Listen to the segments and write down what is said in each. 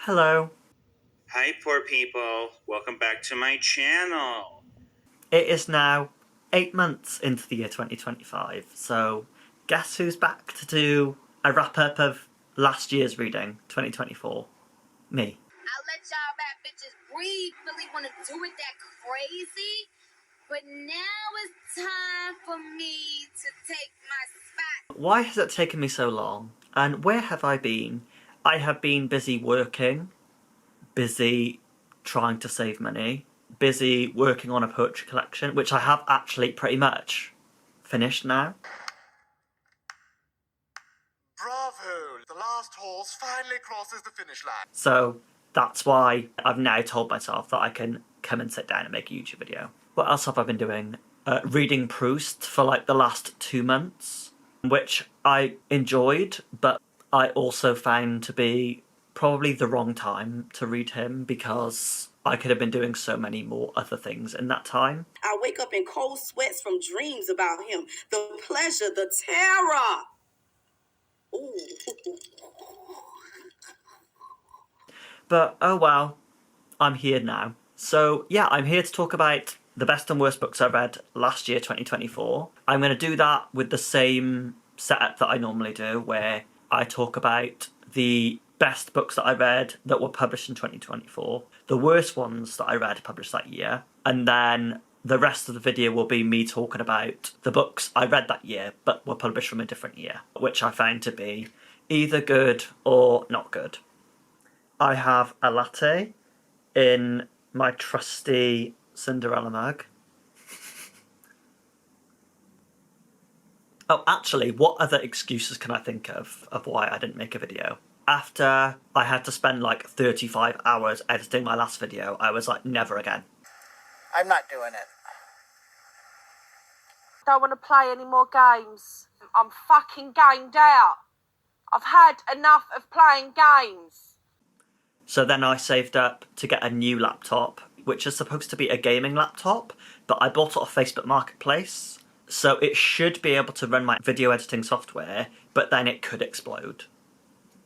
Hello. Hi, poor people. Welcome back to my channel. It is now 8 months into the year 2025, so guess who's back to do a wrap-up of last year's reading, 2024? Me. I'll let y'all rap bitches breathe, really wanna do it that crazy. But now it's time for me to take my spot. Why has it taken me so long? And where have I been? I have been busy working, busy trying to save money, busy working on a poetry collection, which I have actually pretty much finished now. Bravo! The last horse finally crosses the finish line. So that's why I've now told myself that I can come and sit down and make a YouTube video. What else have I been doing? Reading Proust for like the last 2 months, which I enjoyed, but I also found to be probably the wrong time to read him because I could have been doing so many more other things in that time. I wake up in cold sweats from dreams about him. The pleasure, the terror. Ooh. But oh well, I'm here now. So yeah, I'm here to talk about the best and worst books I read last year, 2024. I'm going to do that with the same setup that I normally do, where I talk about the best books that I read that were published in 2024, the worst ones that I read published that year, and then the rest of the video will be me talking about the books I read that year but were published from a different year, which I found to be either good or not good. I have a latte in my trusty Cinderella mug. Oh, actually, what other excuses can I think of why I didn't make a video? After I had to spend like 35 hours editing my last video, I was like, never again. I'm not doing it. Don't want to play any more games. I'm fucking gamed out. I've had enough of playing games. So then I saved up to get a new laptop, which is supposed to be a gaming laptop, but I bought it off Facebook Marketplace. So it should be able to run my video editing software, but then it could explode.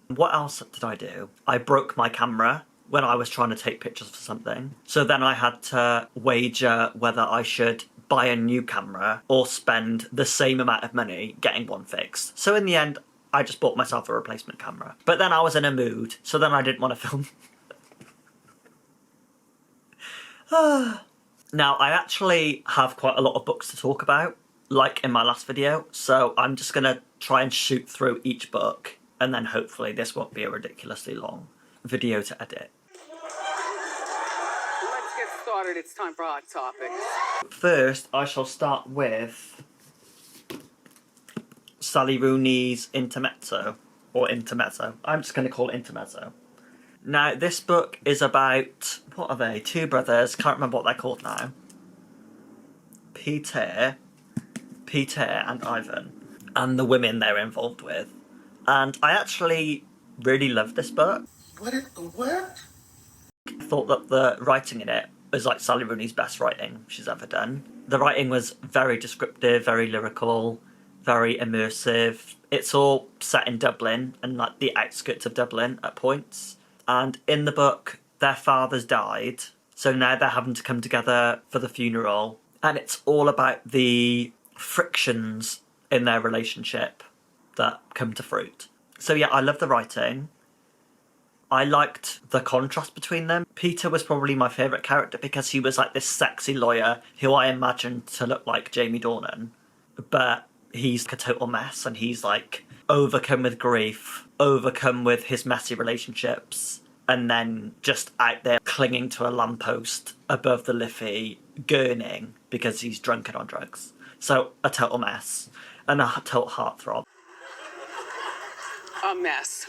What else did I do? I broke my camera when I was trying to take pictures for something. So then I had to wager whether I should buy a new camera or spend the same amount of money getting one fixed. So in the end, I just bought myself a replacement camera. But then I was in a mood, so then I didn't want to film. Now, I actually have quite a lot of books to talk about, like in my last video, so I'm just going to try and shoot through each book, and then hopefully this won't be a ridiculously long video to edit. Let's get started. It's time for Hot Topics. First, I shall start with Sally Rooney's Intermezzo, or Intermezzo. I'm just going to call it Intermezzo. Now, this book is about, what are they? Two brothers, can't remember what they're called now. Peter and Ivan, and the women they're involved with. And I actually really loved this book. What? I thought that the writing in it was like Sally Rooney's best writing she's ever done. The writing was very descriptive, very lyrical, very immersive. It's all set in Dublin and like the outskirts of Dublin at points. And in the book, their fathers died, so now they're having to come together for the funeral. And it's all about the frictions in their relationship that come to fruit. So yeah, I love the writing. I liked the contrast between them. Peter was probably my favourite character because he was like this sexy lawyer who I imagined to look like Jamie Dornan. But he's a total mess, and he's like overcome with grief, overcome with his messy relationships, and then just out there clinging to a lamppost above the Liffey, gurning because he's drunk and on drugs. So a total mess and a total heartthrob. A mess.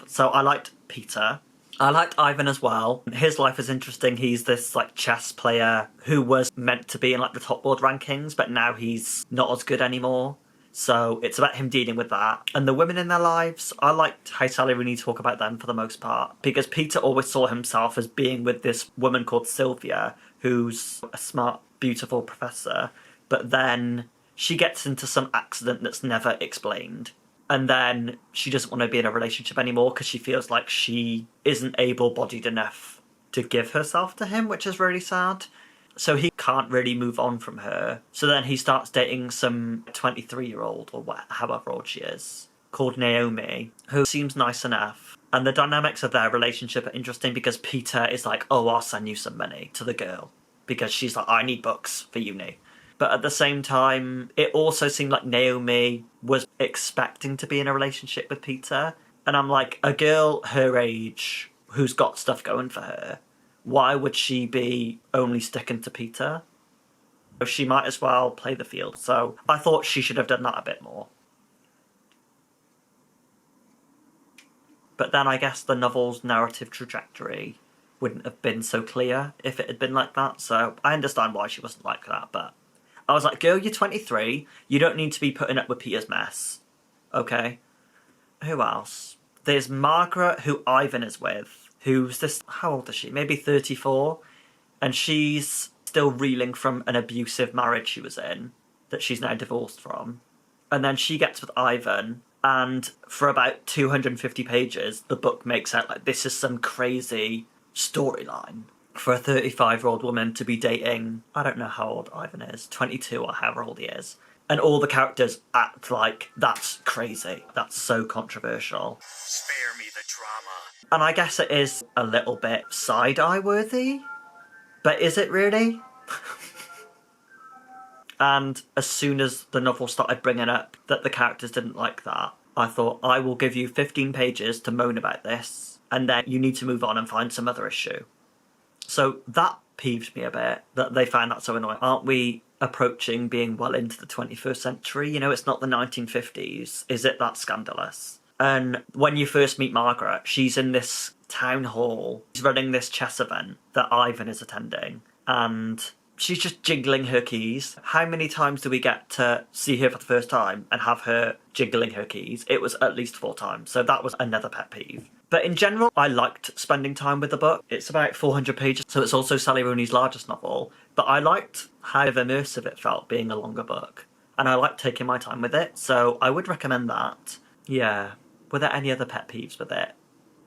So I liked Peter. I liked Ivan as well. His life is interesting. He's this like chess player who was meant to be in like the top world rankings, but now he's not as good anymore. So it's about him dealing with that. And the women in their lives, I liked how Sally Rooney talk about them for the most part, because Peter always saw himself as being with this woman called Sylvia, who's a smart, beautiful professor, but then she gets into some accident that's never explained. And then she doesn't want to be in a relationship anymore because she feels like she isn't able-bodied enough to give herself to him, which is really sad. So he can't really move on from her. So then he starts dating some 23-year-old, or however old she is, called Naomi, who seems nice enough. And the dynamics of their relationship are interesting because Peter is like, oh, I'll send you some money to the girl. Because she's like, I need books for uni. But at the same time, it also seemed like Naomi was expecting to be in a relationship with Peter. And I'm like, a girl her age who's got stuff going for her, why would she be only sticking to Peter? She might as well play the field. So I thought she should have done that a bit more. But then I guess the novel's narrative trajectory wouldn't have been so clear if it had been like that. So I understand why she wasn't like that, but I was like, girl, you're 23. You don't need to be putting up with Peter's mess. Okay? Who else? There's Margaret, who Ivan is with, who's this... How old is she? Maybe 34? And she's still reeling from an abusive marriage she was in that she's now divorced from. And then she gets with Ivan, and for about 250 pages, the book makes out like this is some crazy storyline for a 35-year-old woman to be dating, I don't know how old Ivan is, 22 or however old he is. And all the characters act like that's crazy. That's so controversial. Spare me the drama. And I guess it is a little bit side-eye worthy. But is it really? And as soon as the novel started bringing up that the characters didn't like that, I thought, I will give you 15 pages to moan about this, and then you need to move on and find some other issue. So that peeved me a bit, that they found that so annoying. Aren't we approaching being well into the 21st century? You know, it's not the 1950s. Is it that scandalous? And when you first meet Margaret, she's in this town hall. She's running this chess event that Ivan is attending, and she's just jiggling her keys. How many times do we get to see her for the first time and have her jiggling her keys? It was at least 4 times, so that was another pet peeve. But in general, I liked spending time with the book. It's about 400 pages, so it's also Sally Rooney's largest novel. But I liked how immersive it felt being a longer book. And I liked taking my time with it, so I would recommend that. Yeah. Were there any other pet peeves with it?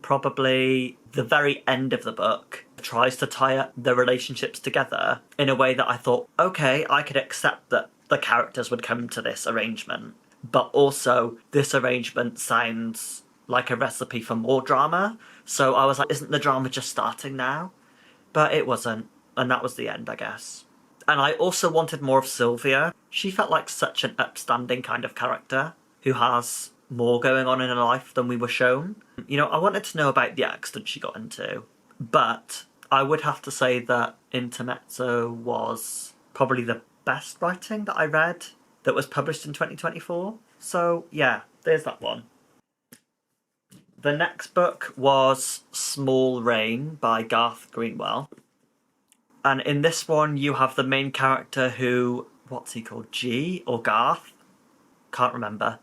Probably the very end of the book tries to tie up the relationships together in a way that I thought, okay, I could accept that the characters would come to this arrangement. But also, this arrangement sounds like a recipe for more drama. So I was like, isn't the drama just starting now? But it wasn't. And that was the end, I guess. And I also wanted more of Sylvia. She felt like such an upstanding kind of character who has more going on in her life than we were shown. You know, I wanted to know about the accident she got into. But I would have to say that Intermezzo was probably the best writing that I read that was published in 2024. So, yeah, there's that one. The next book was Small Rain by Garth Greenwell. And in this one, you have the main character who... What's he called? G or Garth? Can't remember.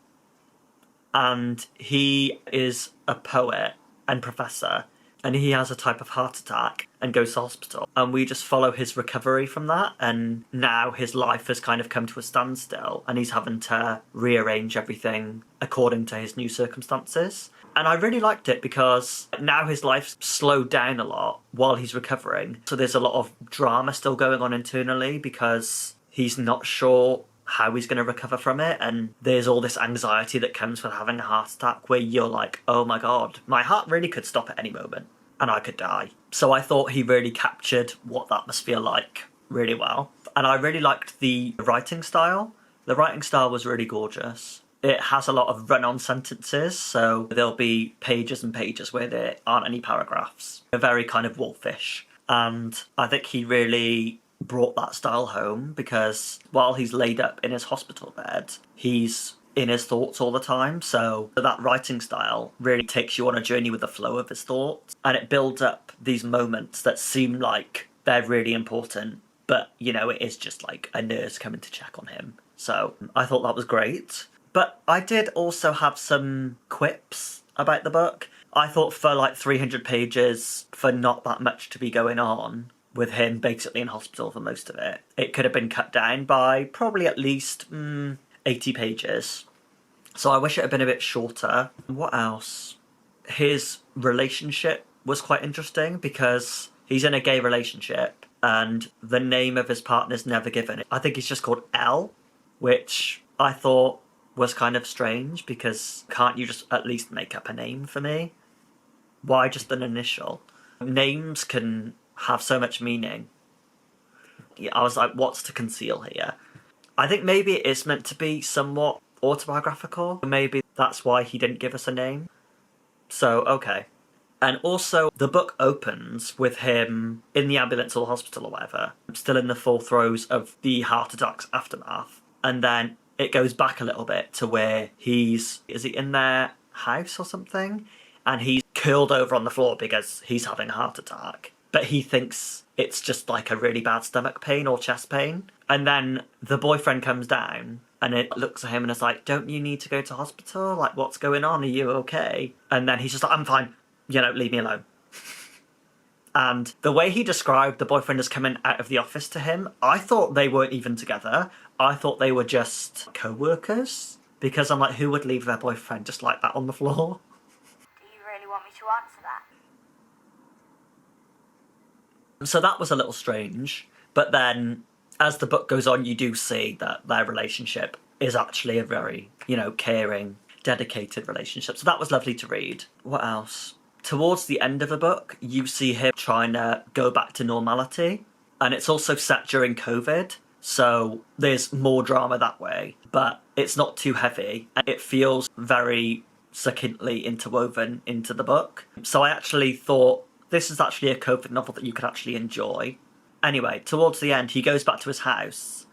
And he is a poet and professor. And he has a type of heart attack and goes to hospital. And we just follow his recovery from that. And now his life has kind of come to a standstill. And he's having to rearrange everything according to his new circumstances. And I really liked it because now his life's slowed down a lot while he's recovering. So there's a lot of drama still going on internally because he's not sure how he's going to recover from it. And there's all this anxiety that comes with having a heart attack where you're like, oh my God, my heart really could stop at any moment and I could die. So I thought he really captured what that must feel like really well. And I really liked the writing style. The writing style was really gorgeous. It has a lot of run-on sentences, so there'll be pages and pages where there aren't any paragraphs. They're very kind of wolfish. And I think he really brought that style home because while he's laid up in his hospital bed, he's in his thoughts all the time. So that writing style really takes you on a journey with the flow of his thoughts. And it builds up these moments that seem like they're really important. But, you know, it is just like a nurse coming to check on him. So I thought that was great. But I did also have some quips about the book. I thought for like 300 pages, for not that much to be going on, with him basically in hospital for most of it, it could have been cut down by probably at least 80 pages. So I wish it had been a bit shorter. What else? His relationship was quite interesting because he's in a gay relationship and the name of his partner's never given. I think he's just called L, which I thought was kind of strange because can't you just at least make up a name for me? Why just an initial? Names can have so much meaning. I was like, what's to conceal here? I think maybe it is meant to be somewhat autobiographical. Maybe that's why he didn't give us a name. So, okay. And also, the book opens with him in the ambulance or the hospital or whatever, still in the full throes of the heart attack's aftermath. And then it goes back a little bit to where is he in their house or something? And he's curled over on the floor because he's having a heart attack. But he thinks it's just like a really bad stomach pain or chest pain. And then the boyfriend comes down and it looks at him and is like, don't you need to go to hospital? Like, what's going on? Are you okay? And then he's just like, I'm fine. Leave me alone. And the way he described the boyfriend as coming out of the office to him, I thought they weren't even together. I thought they were just co-workers. Because I'm like, who would leave their boyfriend just like that on the floor? Do you really want me to answer that? So that was a little strange. But then, as the book goes on, you do see that their relationship is actually a very, caring, dedicated relationship. So that was lovely to read. What else? Towards the end of the book, you see him trying to go back to normality. And it's also set during COVID. So there's more drama that way. But it's not too heavy. And it feels very succinctly interwoven into the book. So I actually thought this is actually a COVID novel that you could actually enjoy. Anyway, towards the end, he goes back to his house.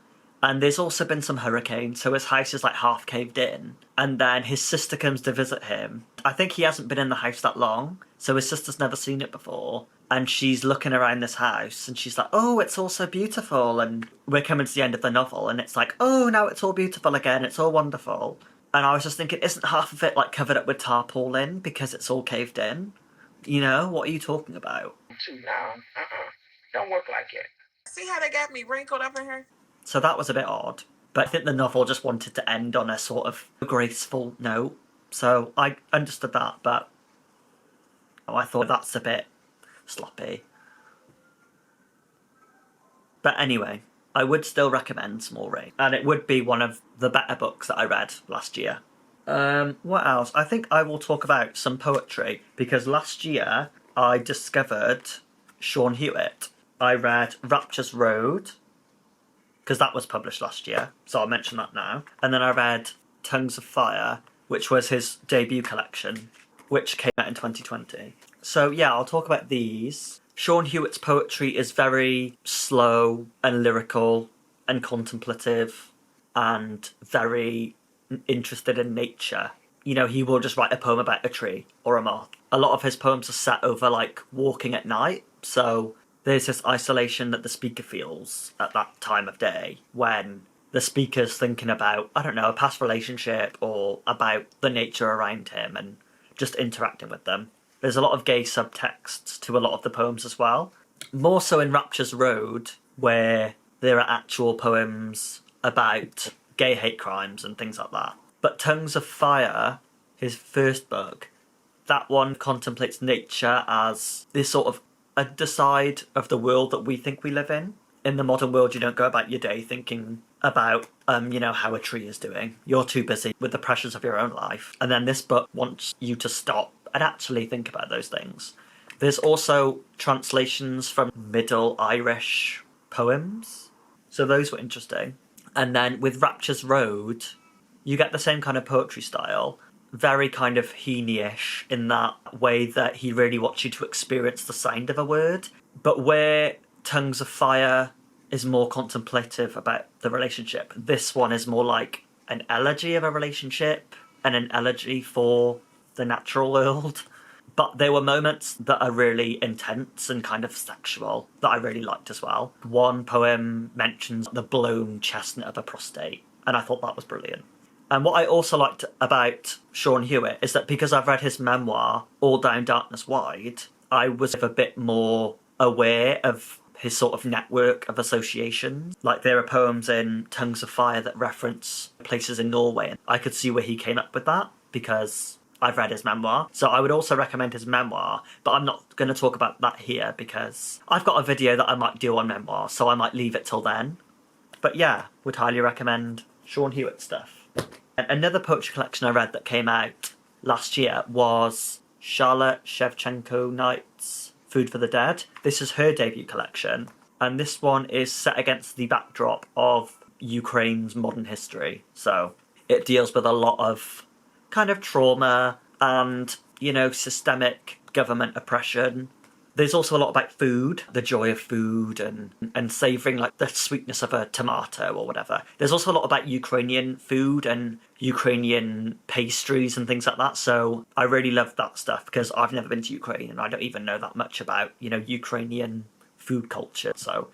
And there's also been some hurricanes, so his house is like half caved in. And then his sister comes to visit him. I think he hasn't been in the house that long, so his sister's never seen it before. And she's looking around this house, and she's like, oh, it's all so beautiful. And we're coming to the end of the novel, and it's like, oh, now it's all beautiful again, it's all wonderful. And I was just thinking, isn't half of it like covered up with tarpaulin because it's all caved in? What are you talking about? Too long. Don't work like it. See how they got me wrinkled up in here? So that was a bit odd. But I think the novel just wanted to end on a sort of graceful note. So I understood that, but I thought that's a bit sloppy. But anyway, I would still recommend Small Rain. And it would be one of the better books that I read last year. What else? I think I will talk about some poetry. Because last year, I discovered Sean Hewitt. I read Rapture's Road, because that was published last year, so I'll mention that now. And then I read Tongues of Fire, which was his debut collection, which came out in 2020. So yeah, I'll talk about these. Sean Hewitt's poetry is very slow and lyrical and contemplative and very interested in nature. He will just write a poem about a tree or a moth. A lot of his poems are set over like walking at night, so there's this isolation that the speaker feels at that time of day when the speaker's thinking about, I don't know, a past relationship or about the nature around him and just interacting with them. There's a lot of gay subtexts to a lot of the poems as well. More so in Rapture's Road, where there are actual poems about gay hate crimes and things like that. But Tongues of Fire, his first book, that one contemplates nature as this sort of underside of the world that we think we live in. In the modern world, you don't go about your day thinking about, how a tree is doing. You're too busy with the pressures of your own life. And then this book wants you to stop and actually think about those things. There's also translations from Middle Irish poems. So those were interesting. And then with Rapture's Road, you get the same kind of poetry style. Very kind of Heaney-ish in that way that he really wants you to experience the sound of a word. But where Tongues of Fire is more contemplative about the relationship, this one is more like an elegy of a relationship and an elegy for the natural world. But there were moments that are really intense and kind of sexual that I really liked as well. One poem mentions the blown chestnut of a prostate, and I thought that was brilliant. And what I also liked about Sean Hewitt is that because I've read his memoir, All Down Darkness Wide, I was a bit more aware of his sort of network of associations. Like, there are poems in Tongues of Fire that reference places in Norway, and I could see where he came up with that because I've read his memoir. So I would also recommend his memoir, but I'm not going to talk about that here because I've got a video that I might do on memoir, so I might leave it till then. But yeah, would highly recommend Sean Hewitt stuff. And another poetry collection I read that came out last year was Charlotte Shevchenko Knight's Food for the Dead. This is her debut collection, and this one is set against the backdrop of Ukraine's modern history. So it deals with a lot of kind of trauma and, you know, systemic government oppression. There's also a lot about food, the joy of food and savouring like the sweetness of a tomato or whatever. There's also a lot about Ukrainian food and Ukrainian pastries and things like that. So I really love that stuff because I've never been to Ukraine and I don't even know that much about, you know, Ukrainian food culture. So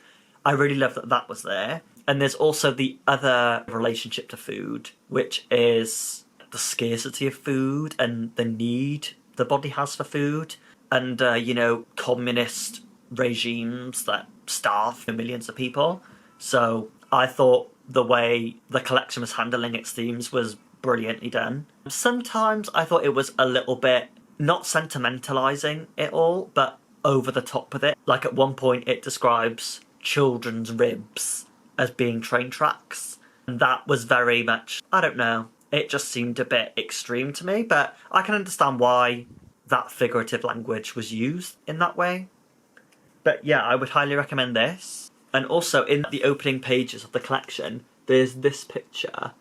I really love that that was there. And there's also the other relationship to food, which is the scarcity of food and the need the body has for food. And, you know, communist regimes that starve millions of people. So I thought the way the collection was handling its themes was brilliantly done. Sometimes I thought it was a little bit, not sentimentalising it all, but over the top with it. Like at one point it describes children's ribs as being train tracks. And that was very much, I don't know, it just seemed a bit extreme to me, but I can understand why that figurative language was used in that way. But yeah, I would highly recommend this. And also in the opening pages of the collection, there's this picture.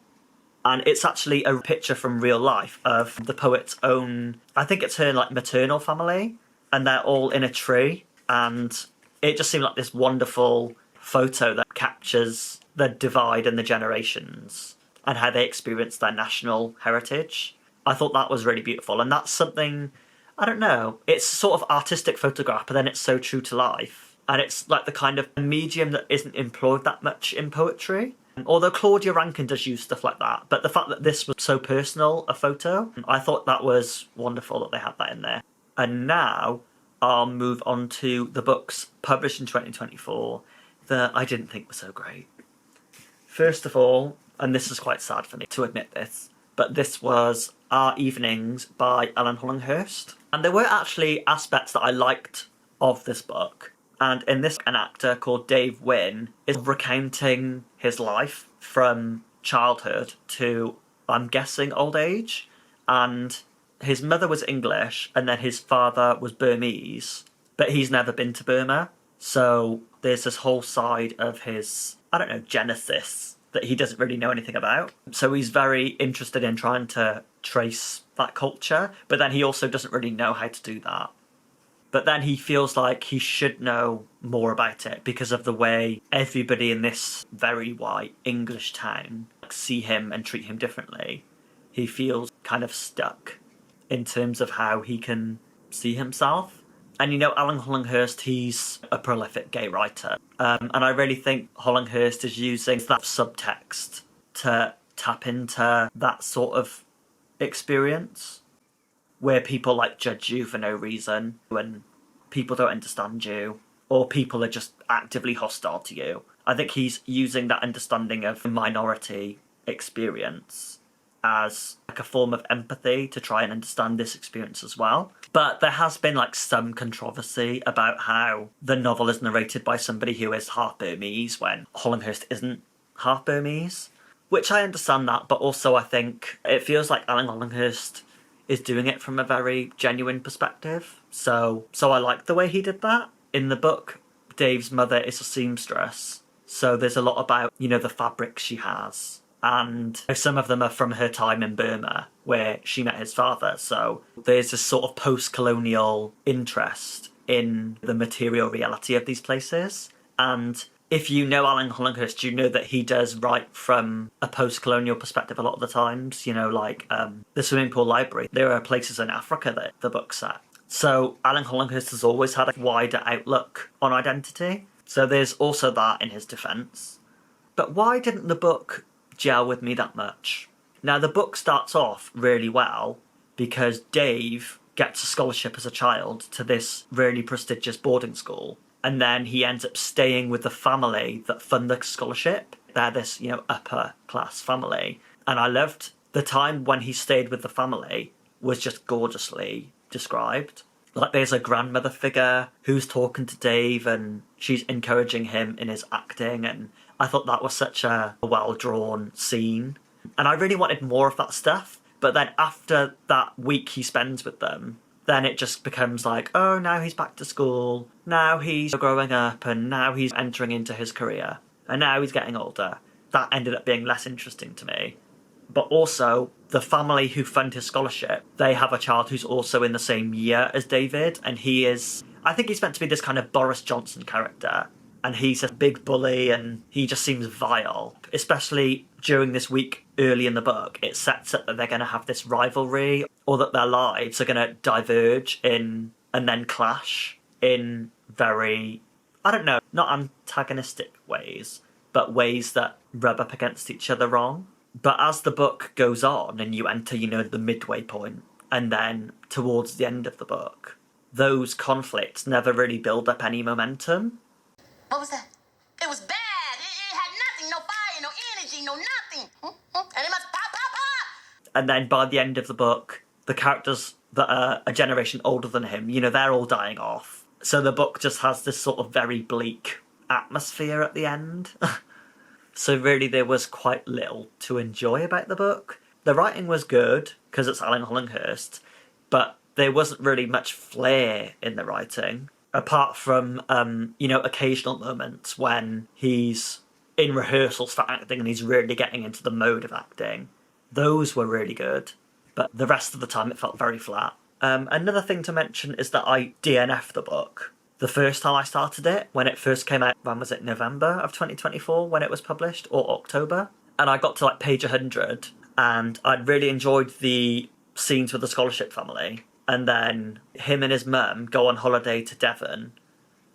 And it's actually a picture from real life of the poet's own, I think it's her like maternal family. And they're all in a tree. And it just seemed like this wonderful photo that captures the divide in the generations and how they experience their national heritage. I thought that was really beautiful. And that's something, I don't know, it's sort of artistic photograph, but then it's so true to life. And it's like the kind of medium that isn't employed that much in poetry. Although Claudia Rankine does use stuff like that. But the fact that this was so personal, a photo, I thought that was wonderful that they had that in there. And now I'll move on to the books published in 2024 that I didn't think were so great. First of all, and this is quite sad for me to admit this, but this was Our Evenings by Alan Hollinghurst. And there were actually aspects that I liked of this book. And in this, an actor called Dave Wynn is recounting his life from childhood to, I'm guessing, old age. And his mother was English and then his father was Burmese, but he's never been to Burma. So there's this whole side of his, I don't know, genesis that he doesn't really know anything about. So he's very interested in trying to trace that culture, but then he also doesn't really know how to do that. But then he feels like he should know more about it because of the way everybody in this very white English town see him and treat him differently. He feels kind of stuck in terms of how he can see himself. And you know, Alan Hollinghurst, he's a prolific gay writer. And I really think Hollinghurst is using that subtext to tap into that sort of experience where people like judge you for no reason, when people don't understand you, or people are just actively hostile to you. I think he's using that understanding of minority experience as like a form of empathy to try and understand this experience as well. But there has been like some controversy about how the novel is narrated by somebody who is half Burmese when Hollinghurst isn't half Burmese, which I understand that, but also I think it feels like Alan Hollinghurst is doing it from a very genuine perspective. So I like the way he did that. In the book, Dave's mother is a seamstress, so there's a lot about, you know, the fabrics she has. And some of them are from her time in Burma, where she met his father. So there's this sort of post-colonial interest in the material reality of these places. And if you know Alan Hollinghurst, you know that he does write from a post-colonial perspective a lot of the times. You know, like the Swimming Pool Library. There are places in Africa that the book's set. So Alan Hollinghurst has always had a wider outlook on identity. So there's also that in his defence. But why didn't the book gel with me that much? Now, the book starts off really well because Dave gets a scholarship as a child to this really prestigious boarding school. And then he ends up staying with the family that fund the scholarship. They're this, upper class family. And I loved the time when he stayed with the family was just gorgeously described. Like, there's a grandmother figure who's talking to Dave and she's encouraging him in his acting. And I thought that was such a well-drawn scene. And I really wanted more of that stuff. But then after that week he spends with them, then it just becomes like, oh, now he's back to school. Now he's growing up and now he's entering into his career. And now he's getting older. That ended up being less interesting to me. But also, the family who fund his scholarship, they have a child who's also in the same year as David. And I think he's meant to be this kind of Boris Johnson character. And he's a big bully and he just seems vile. Especially during this week early in the book, it sets up that they're going to have this rivalry or that their lives are going to diverge and then clash in very, I don't know, not antagonistic ways, but ways that rub up against each other wrong. But as the book goes on and you enter, the midway point, and then towards the end of the book, those conflicts never really build up any momentum. What was that? It was bad. It had nothing, no fire, no energy, no nothing. And it must pop. And then by the end of the book, the characters that are a generation older than him, they're all dying off. So the book just has this sort of very bleak atmosphere at the end. So really there was quite little to enjoy about the book. The writing was good, because it's Alan Hollinghurst, but there wasn't really much flair in the writing, apart from, occasional moments when he's in rehearsals for acting and he's really getting into the mode of acting. Those were really good, but the rest of the time it felt very flat. Another thing to mention is that I DNF'd the book. The first time I started it, when it first came out, when was it, November of 2024 when it was published, or October? And I got to page 100, and I'd really enjoyed the scenes with the scholarship family. And then him and his mum go on holiday to Devon,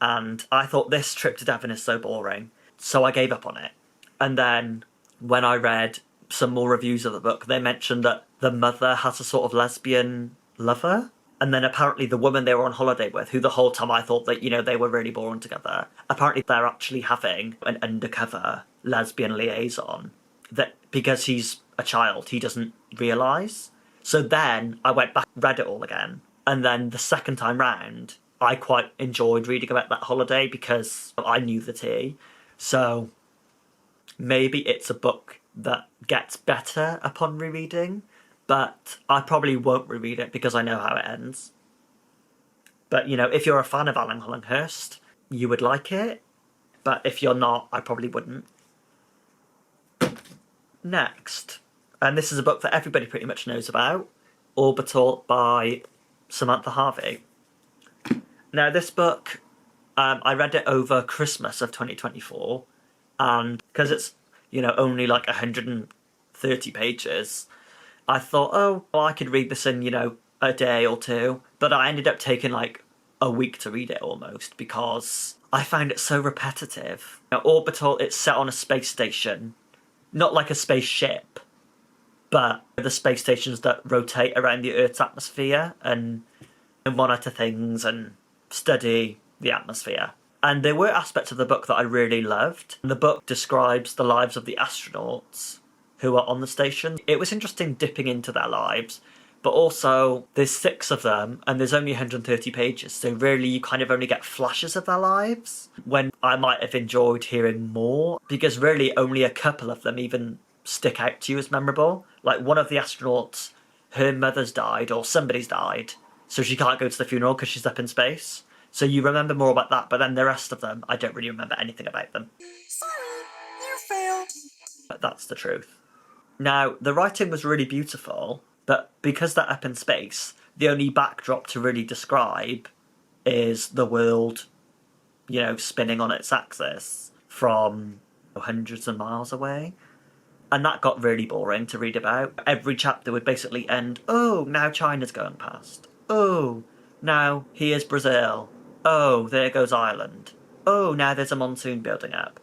and I thought this trip to Devon is so boring, so I gave up on it. And then when I read some more reviews of the book, they mentioned that the mother has a sort of lesbian lover. And then apparently the woman they were on holiday with, who the whole time I thought that, they were really boring together, apparently they're actually having an undercover lesbian liaison that, because he's a child, he doesn't realise. So then I went back, read it all again. And then the second time round, I quite enjoyed reading about that holiday because I knew the tea. So maybe it's a book that gets better upon rereading. But I probably won't reread it because I know how it ends. But, if you're a fan of Alan Hollinghurst, you would like it. But if you're not, I probably wouldn't. Next. And this is a book that everybody pretty much knows about. Orbital by Samantha Harvey. Now, this book, I read it over Christmas of 2024. And because it's, only 130 pages... I thought, I could read this in, a day or two. But I ended up taking, a week to read it almost because I found it so repetitive. Orbital, it's set on a space station. Not like a spaceship, but the space stations that rotate around the Earth's atmosphere and monitor things and study the atmosphere. And there were aspects of the book that I really loved. The book describes the lives of the astronauts who are on the station. It was interesting dipping into their lives, but also there's 6 of them and there's only 130 pages, so really you kind of only get flashes of their lives, when I might have enjoyed hearing more, because really only a couple of them even stick out to you as memorable. One of the astronauts, her mother's died, or somebody's died, so she can't go to the funeral because she's up in space. So you remember more about that, but then the rest of them, I don't really remember anything about them. Sorry, you failed. But that's the truth. Now, the writing was really beautiful, but because they're up in space, the only backdrop to really describe is the world, spinning on its axis from hundreds of miles away. And that got really boring to read about. Every chapter would basically end, oh, now China's going past. Oh, now here's Brazil. Oh, there goes Ireland. Oh, now there's a monsoon building up.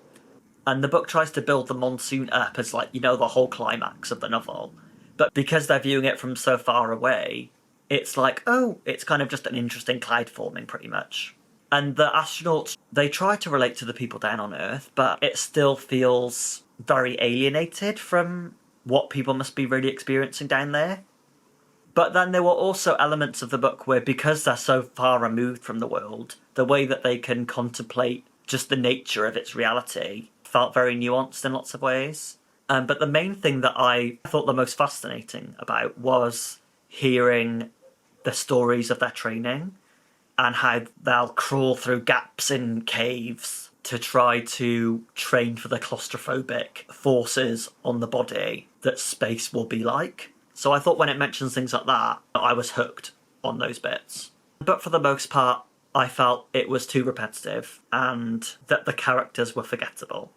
And the book tries to build the monsoon up as, the whole climax of the novel. But because they're viewing it from so far away, it's it's kind of just an interesting cloud forming, pretty much. And the astronauts, they try to relate to the people down on Earth, but it still feels very alienated from what people must be really experiencing down there. But then there were also elements of the book where, because they're so far removed from the world, the way that they can contemplate just the nature of its reality felt very nuanced in lots of ways. But the main thing that I thought the most fascinating about was hearing the stories of their training and how they'll crawl through gaps in caves to try to train for the claustrophobic forces on the body that space will be like. So I thought when it mentions things like that, I was hooked on those bits. But for the most part, I felt it was too repetitive and that the characters were forgettable.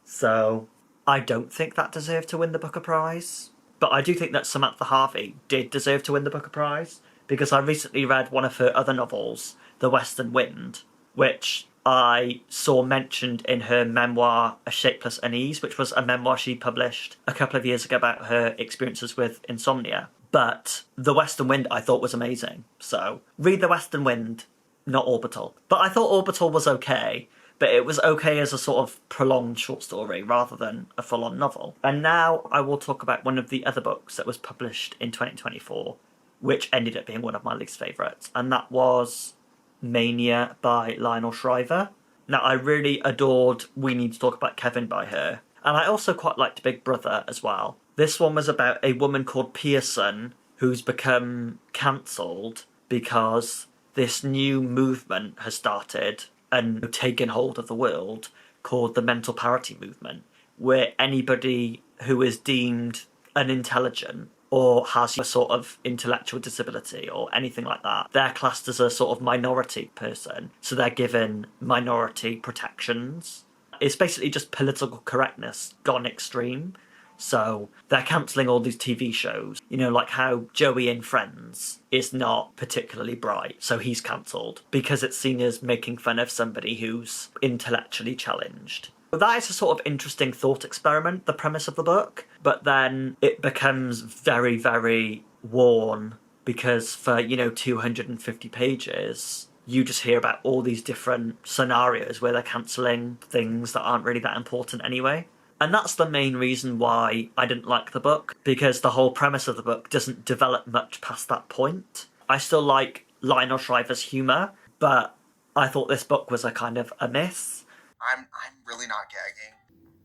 So I don't think that deserved to win the Booker Prize. But I do think that Samantha Harvey did deserve to win the Booker Prize, because I recently read one of her other novels, The Western Wind, which I saw mentioned in her memoir, A Shapeless Unease, which was a memoir she published a couple of years ago about her experiences with insomnia. But The Western Wind I thought was amazing. So read The Western Wind, not Orbital. But I thought Orbital was okay, but it was okay as a sort of prolonged short story rather than a full-on novel. And now I will talk about one of the other books that was published in 2024, which ended up being one of my least favourites, and that was Mania by Lionel Shriver. Now, I really adored We Need to Talk About Kevin by her, and I also quite liked Big Brother as well. This one was about a woman called Pearson who's become cancelled because this new movement has started and taken hold of the world called the Mental Parity Movement, where anybody who is deemed unintelligent or has a sort of intellectual disability or anything like that, they're classed as a sort of minority person, so they're given minority protections. It's basically just political correctness gone extreme. So they're cancelling all these TV shows, you know, like how Joey in Friends is not particularly bright, so he's cancelled because it's seen as making fun of somebody who's intellectually challenged. That is a sort of interesting thought experiment, the premise of the book, but then it becomes very, very worn because for, 250 pages, you just hear about all these different scenarios where they're cancelling things that aren't really that important anyway. And that's the main reason why I didn't like the book, because the whole premise of the book doesn't develop much past that point. I still like Lionel Shriver's humour, but I thought this book was a kind of a miss. I'm really not gagging.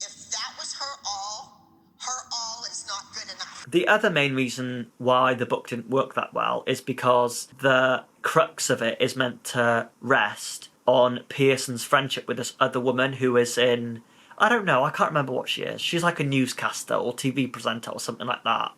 If that was her all is not good enough. The other main reason why the book didn't work that well is because the crux of it is meant to rest on Pearson's friendship with this other woman who is in, I don't know, I can't remember what she is. She's like a newscaster or TV presenter or something like that.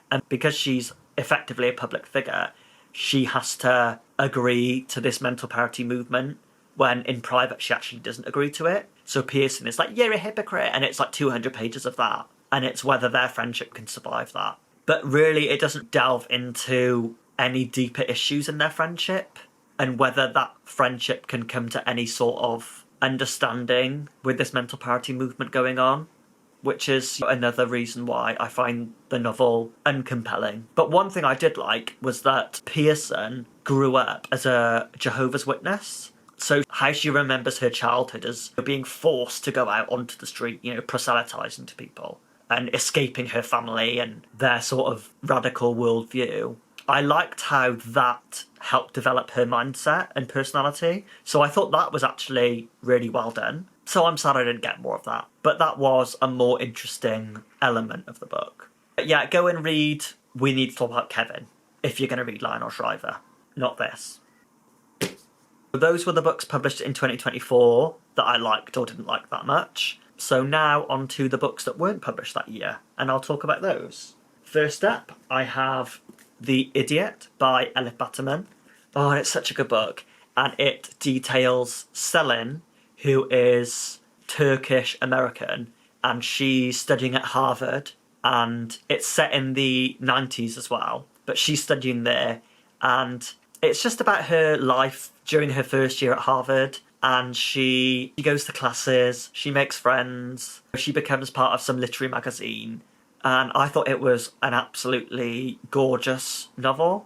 And because she's effectively a public figure, she has to agree to this mental parity movement when in private she actually doesn't agree to it. So Pearson is like, you're a hypocrite, and it's like 200 pages of that. And it's whether their friendship can survive that. But really, it doesn't delve into any deeper issues in their friendship and whether that friendship can come to any sort of understanding with this mental parity movement going on, which is another reason why I find the novel uncompelling. But one thing I did like was that Pearson grew up as a Jehovah's Witness. So how she remembers her childhood as being forced to go out onto the street, proselytising to people and escaping her family and their sort of radical worldview. I liked how that helped develop her mindset and personality. So I thought that was actually really well done. So I'm sad I didn't get more of that. But that was a more interesting element of the book. But yeah, go and read We Need to Talk About Kevin if you're going to read Lionel Shriver, not this. Those were the books published in 2024 that I liked or didn't like that much. So now on to the books that weren't published that year, and I'll talk about those. First up, I have The Idiot by Elif Batuman. Oh, and it's such a good book. And it details Selin, who is Turkish-American, and she's studying at Harvard. And it's set in the 90s as well, but she's studying there. And it's just about her life during her first year at Harvard. And she goes to classes, she makes friends, she becomes part of some literary magazine. And I thought it was an absolutely gorgeous novel.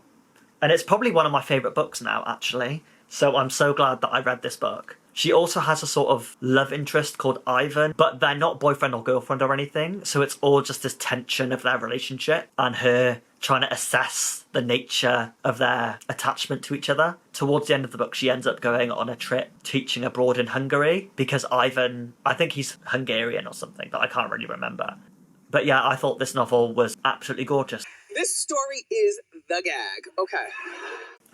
And it's probably one of my favourite books now, actually. So I'm so glad that I read this book. She also has a sort of love interest called Ivan, but they're not boyfriend or girlfriend or anything. So it's all just this tension of their relationship and her trying to assess the nature of their attachment to each other. Towards the end of the book, she ends up going on a trip teaching abroad in Hungary because Ivan, I think he's Hungarian or something, but I can't really remember. But yeah, I thought this novel was absolutely gorgeous. This story is the gag. Okay.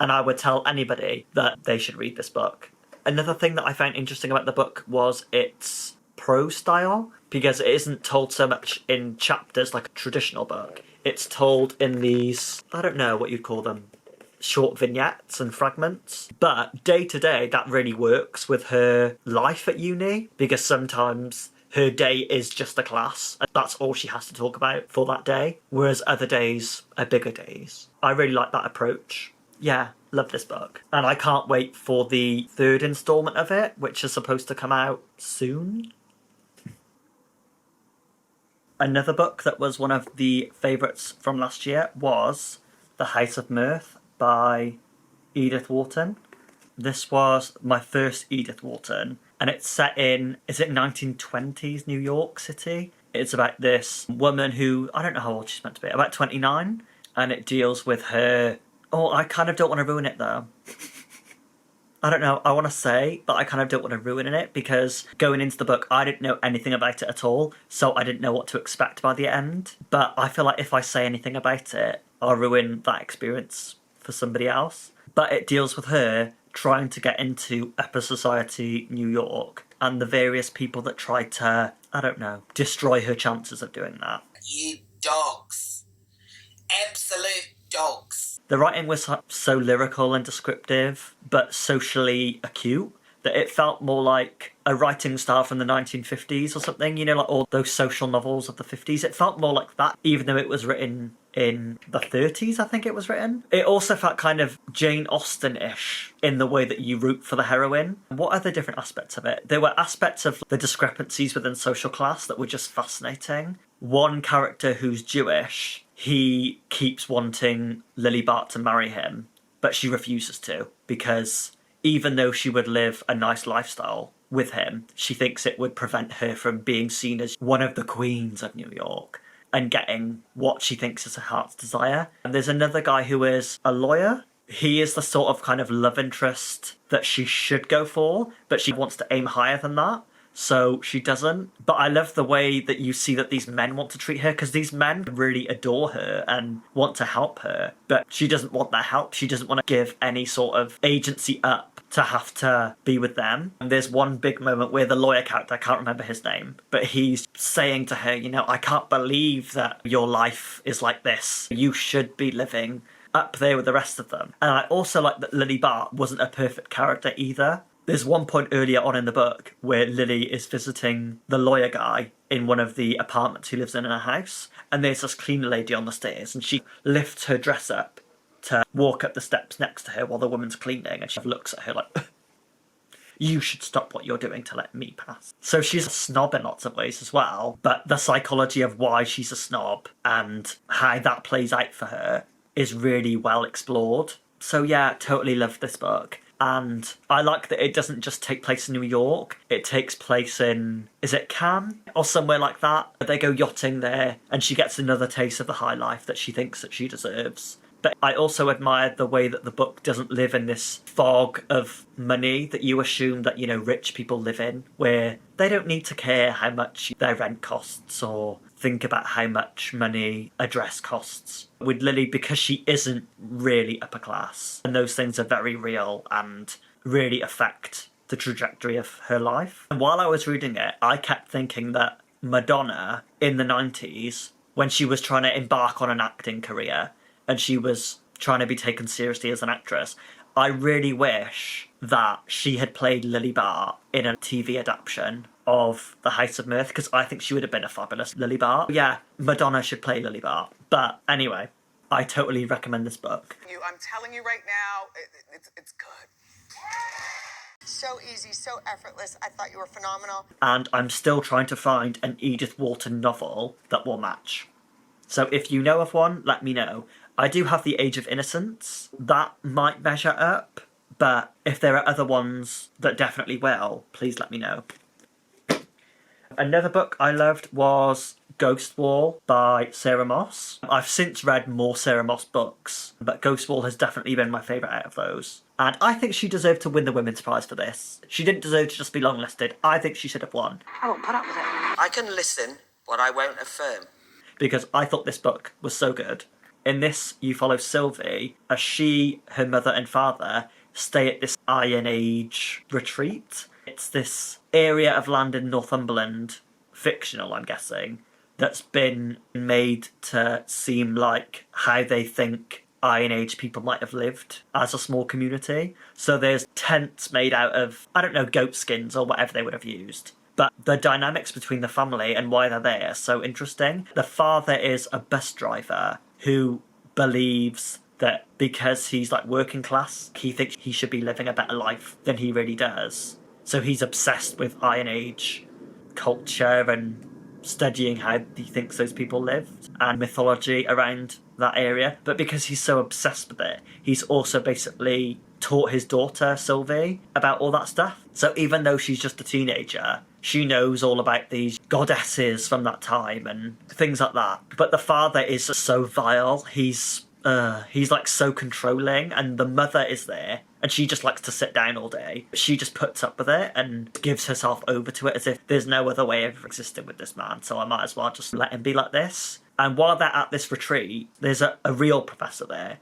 And I would tell anybody that they should read this book. Another thing that I found interesting about the book was its prose style, because it isn't told so much in chapters like a traditional book. It's told in these, I don't know what you'd call them, short vignettes and fragments. But day to day, that really works with her life at uni, because sometimes her day is just a class. That's all she has to talk about for that day, whereas other days are bigger days. I really like that approach. Yeah, love this book. And I can't wait for the third instalment of it, which is supposed to come out soon. Another book that was one of the favourites from last year was The House of Mirth by Edith Wharton. This was my first Edith Wharton, and it's set in, is it 1920s New York City? It's about this woman who, I don't know how old she's meant to be, about 29, and it deals with her... Oh, I kind of don't want to ruin it though. I don't know, I want to say, but I kind of don't want to ruin it because going into the book, I didn't know anything about it at all, so I didn't know what to expect by the end. But I feel like if I say anything about it, I'll ruin that experience for somebody else. But it deals with her trying to get into upper society New York and the various people that try to, I don't know, destroy her chances of doing that. You dogs. Absolute dogs. The writing was so lyrical and descriptive, but socially acute, that it felt more like a writing style from the 1950s or something, you know, like all those social novels of the 50s. It felt more like that, even though it was written in the 30s, I think it was written. It also felt kind of Jane Austen-ish in the way that you root for the heroine. What are the different aspects of it? There were aspects of the discrepancies within social class that were just fascinating. One character who's Jewish, he keeps wanting Lily Bart to marry him, but she refuses to because even though she would live a nice lifestyle with him, she thinks it would prevent her from being seen as one of the queens of New York and getting what she thinks is her heart's desire. And there's another guy who is a lawyer. He is the sort of kind of love interest that she should go for, but she wants to aim higher than that. So she doesn't. But I love the way that you see that these men want to treat her, because these men really adore her and want to help her, but she doesn't want their help. She doesn't want to give any sort of agency up to have to be with them. And there's one big moment where the lawyer character, I can't remember his name, but he's saying to her, you know, I can't believe that your life is like this. You should be living up there with the rest of them. And I also like that Lily Bart wasn't a perfect character either. There's one point earlier on in the book where Lily is visiting the lawyer guy in one of the apartments he lives in a house, and there's this cleaner lady on the stairs, and she lifts her dress up to walk up the steps next to her while the woman's cleaning, and she looks at her like, you should stop what you're doing to let me pass. So she's a snob in lots of ways as well, but the psychology of why she's a snob and how that plays out for her is really well explored. So yeah, totally loved this book. And I like that it doesn't just take place in New York. It takes place in, is it Cannes? Or somewhere like that. They go yachting there and she gets another taste of the high life that she thinks that she deserves. But I also admire the way that the book doesn't live in this fog of money that you assume that, you know, rich people live in, where they don't need to care how much their rent costs or think about how much money a dress costs. With Lily, because she isn't really upper class, and those things are very real and really affect the trajectory of her life. And while I was reading it, I kept thinking that Madonna in the 90s, when she was trying to embark on an acting career and she was trying to be taken seriously as an actress, I really wish that she had played Lily Bart in a TV adaptation of The House of Mirth, because I think she would have been a fabulous Lily Bart. Yeah, Madonna should play Lily Bart. But anyway, I totally recommend this book. I'm telling you right now, it's good. So easy, so effortless. I thought you were phenomenal. And I'm still trying to find an Edith Wharton novel that will match. So if you know of one, let me know. I do have The Age of Innocence. That might measure up, but if there are other ones that definitely will, please let me know. Another book I loved was Ghost Wall by Sarah Moss. I've since read more Sarah Moss books, but Ghost Wall has definitely been my favourite out of those. And I think she deserved to win the Women's Prize for this. She didn't deserve to just be longlisted. I think she should have won. I won't put up with it. I can listen, but I won't affirm. Because I thought this book was so good. In this, you follow Sylvie as she, her mother and father stay at this Iron Age retreat. It's this area of land in Northumberland, fictional I'm guessing, that's been made to seem like how they think Iron Age people might have lived as a small community. So there's tents made out of, I don't know, goat skins or whatever they would have used. But the dynamics between the family and why they're there are so interesting. The father is a bus driver who believes that because he's like working class, he thinks he should be living a better life than he really does. So he's obsessed with Iron Age culture and studying how he thinks those people lived and mythology around that area. But because he's so obsessed with it, he's also basically taught his daughter, Sylvie, about all that stuff. So even though she's just a teenager, she knows all about these goddesses from that time and things like that. But the father is so vile. He's like so controlling, and the mother is there and she just likes to sit down all day. She just puts up with it and gives herself over to it as if there's no other way of existing with this man, so I might as well just let him be like this. And while they're at this retreat, there's a real professor there,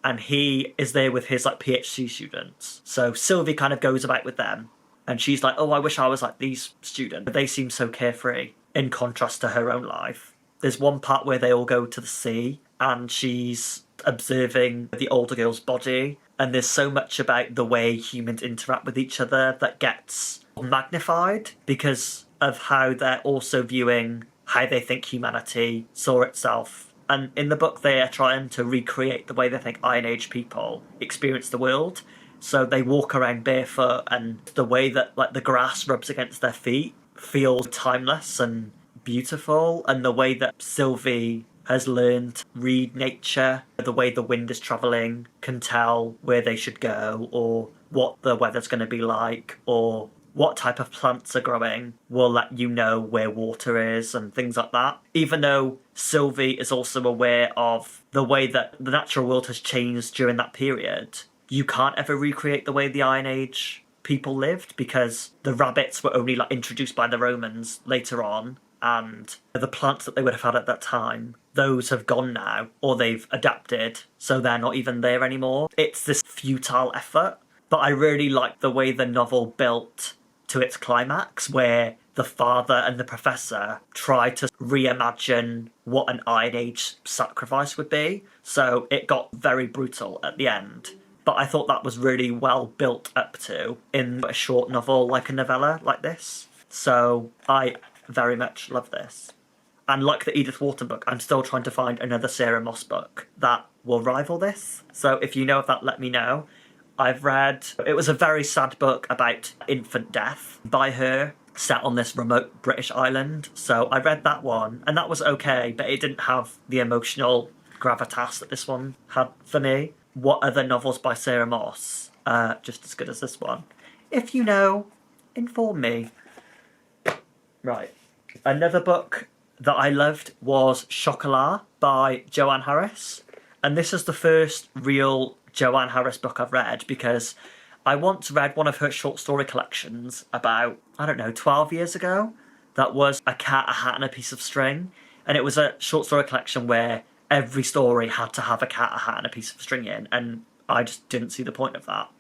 and he is there with his like PhD students. So Sylvie kind of goes about with them, and she's like, oh, I wish I was like these students. They seem so carefree in contrast to her own life. There's one part where they all go to the sea and she's observing the older girl's body, and there's so much about the way humans interact with each other that gets magnified because of how they're also viewing how they think humanity saw itself. And in the book they are trying to recreate the way they think Iron Age people experience the world. So they walk around barefoot, and the way that like the grass rubs against their feet feels timeless and beautiful, and the way that Sylvie has learned to read nature, the way the wind is travelling, can tell where they should go or what the weather's going to be like or what type of plants are growing, will let you know where water is and things like that. Even though Sylvie is also aware of the way that the natural world has changed during that period, you can't ever recreate the way the Iron Age people lived because the rabbits were only like introduced by the Romans later on, and the plants that they would have had at that time, those have gone now, or they've adapted, so they're not even there anymore. It's this futile effort, but I really like the way the novel built to its climax, where the father and the professor try to reimagine what an Iron Age sacrifice would be. So it got very brutal at the end. But I thought that was really well built up to in a short novel, like a novella like this. So I very much love this. And like the Edith Wharton book, I'm still trying to find another Sarah Moss book that will rival this. So if you know of that, let me know. I've read, it was a very sad book about infant death by her, set on this remote British island. So I read that one, and that was okay, but it didn't have the emotional gravitas that this one had for me. What other novels by Sarah Moss are just as good as this one? If you know, inform me. Right. Another book that I loved was Chocolat by Joanne Harris. And this is the first real Joanne Harris book I've read, because I once read one of her short story collections about, 12 years ago. That was A Cat, a Hat and a Piece of String. And it was a short story collection where every story had to have a cat, a hat and a piece of string in. And I just didn't see the point of that.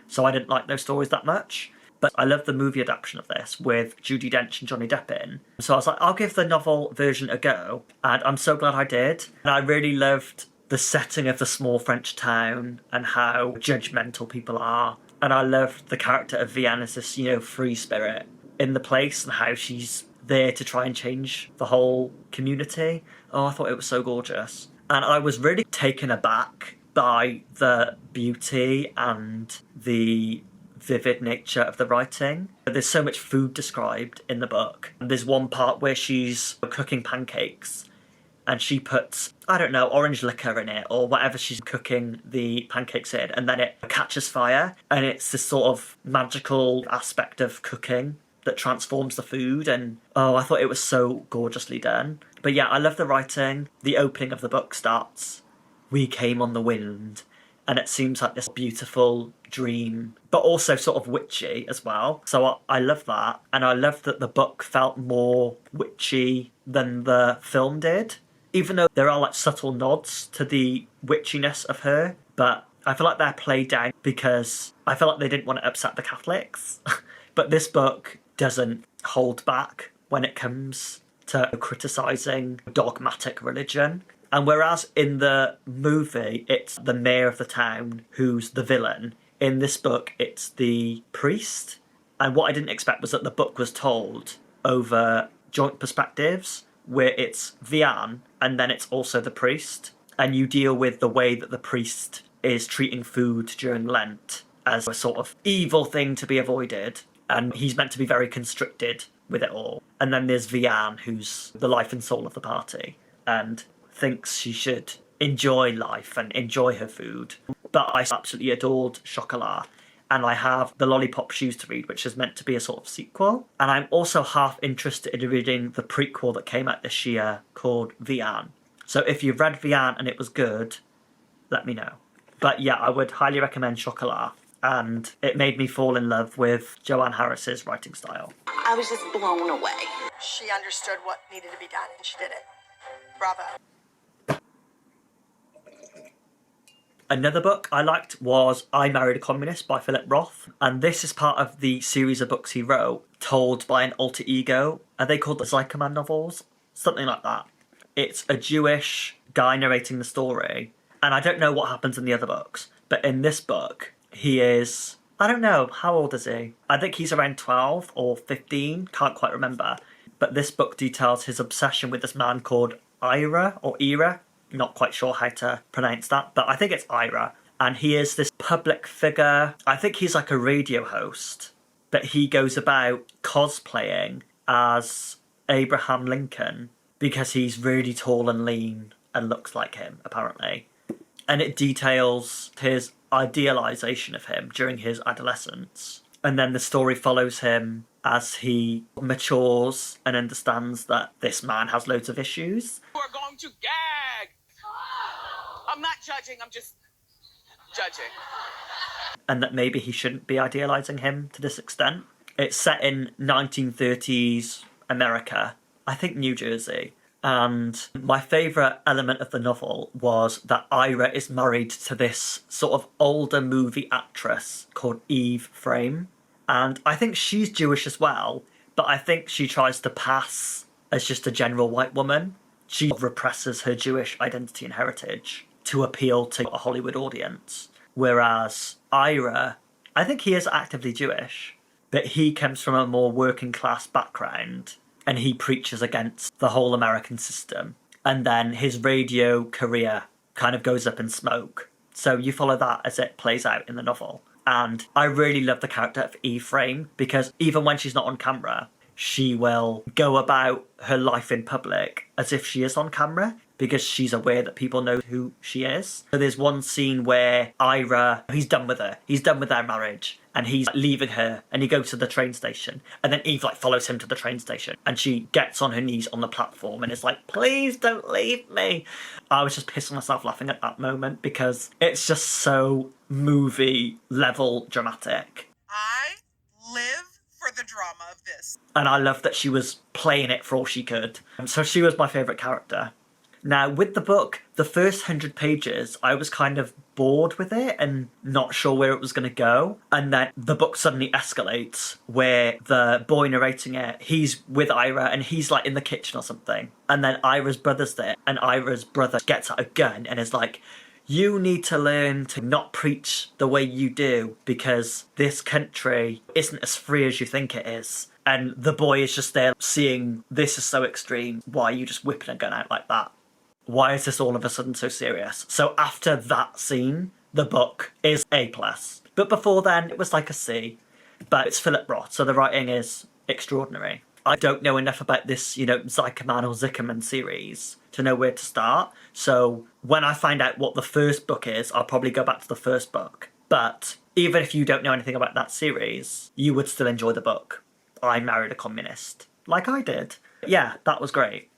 So I didn't like those stories that much. But I love the movie adaptation of this with Judi Dench and Johnny Depp in. So I was like, I'll give the novel version a go. And I'm so glad I did. And I really loved the setting of the small French town and how judgmental people are. And I loved the character of Vianne as this, free spirit in the place and how she's there to try and change the whole community. Oh, I thought it was so gorgeous. And I was really taken aback by the beauty and the vivid nature of the writing. There's so much food described in the book. There's one part where she's cooking pancakes and she puts, I don't know, orange liquor in it or whatever she's cooking the pancakes in, and then it catches fire, and it's this sort of magical aspect of cooking that transforms the food. And I thought it was so gorgeously done. But yeah, I love the writing. The opening of the book starts, "We came on the wind," and it seems like this beautiful dream, but also sort of witchy as well. So I love that, and I love that the book felt more witchy than the film did, even though there are like subtle nods to the witchiness of her. But I feel like they're played down because I feel like they didn't want to upset the Catholics. But this book doesn't hold back when it comes to criticising dogmatic religion. And whereas in the movie it's the mayor of the town who's the villain, in this book it's the priest. And what I didn't expect was that the book was told over joint perspectives, where it's Vian and then it's also the priest. And you deal with the way that the priest is treating food during Lent as a sort of evil thing to be avoided. And he's meant to be very constricted with it all. And then there's Vian, who's the life and soul of the party, and thinks she should enjoy life and enjoy her food. But I absolutely adored Chocolat, and I have The Lollipop Shoes to read, which is meant to be a sort of sequel. And I'm also half interested in reading the prequel that came out this year called Vian. So if you've read Vian and it was good, let me know. But yeah, I would highly recommend Chocolat, and it made me fall in love with Joanne Harris's writing style. I was just blown away. She understood what needed to be done, and she did it. Bravo. Another book I liked was I Married a Communist by Philip Roth, and this is part of the series of books he wrote, told by an alter ego. Are they called the Zykerman novels? Something like that. It's a Jewish guy narrating the story, and I don't know what happens in the other books, but in this book, he is, I don't know, how old is he? I think he's around 12 or 15, can't quite remember. But this book details his obsession with this man called Ira, or Ira, not quite sure how to pronounce that, but I think it's Ira. And he is this public figure. I think he's like a radio host, but he goes about cosplaying as Abraham Lincoln because he's really tall and lean and looks like him, apparently. And it details his idealization of him during his adolescence. And then the story follows him as he matures and understands that this man has loads of issues. You are going to gag! I'm not judging, I'm just judging. And that maybe he shouldn't be idealizing him to this extent. It's set in 1930s America, I think New Jersey. And my favourite element of the novel was that Ira is married to this sort of older movie actress called Eve Frame. And I think she's Jewish as well, but I think she tries to pass as just a general white woman. She represses her Jewish identity and heritage to appeal to a Hollywood audience. Whereas Ira, I think he is actively Jewish, but he comes from a more working class background, and he preaches against the whole American system. And then his radio career kind of goes up in smoke. So you follow that as it plays out in the novel. And I really love the character of Eve Frame, because even when she's not on camera, she will go about her life in public as if she is on camera, because she's aware that people know who she is. So there's one scene where Ira, he's done with her. He's done with their marriage, and he's leaving her, and he goes to the train station. And then Eve follows him to the train station, and she gets on her knees on the platform and is like, "Please don't leave me." I was just pissing myself laughing at that moment because it's just so movie level dramatic. I live for the drama of this. And I love that she was playing it for all she could. So she was my favourite character. Now, with the book, the first 100 pages, I was kind of bored with it and not sure where it was going to go. And then the book suddenly escalates where the boy narrating it, he's with Ira and he's in the kitchen or something. And then Ira's brother's there, and Ira's brother gets out a gun and is like, "You need to learn to not preach the way you do, because this country isn't as free as you think it is." And the boy is just there seeing, this is so extreme. Why are you just whipping a gun out like that? Why is this all of a sudden so serious? So after that scene, the book is A+. But before then, it was like a C. But it's Philip Roth, so the writing is extraordinary. I don't know enough about this, Zykerman or Zickerman series to know where to start. So when I find out what the first book is, I'll probably go back to the first book. But even if you don't know anything about that series, you would still enjoy the book. I Married a Communist, like I did. Yeah, that was great.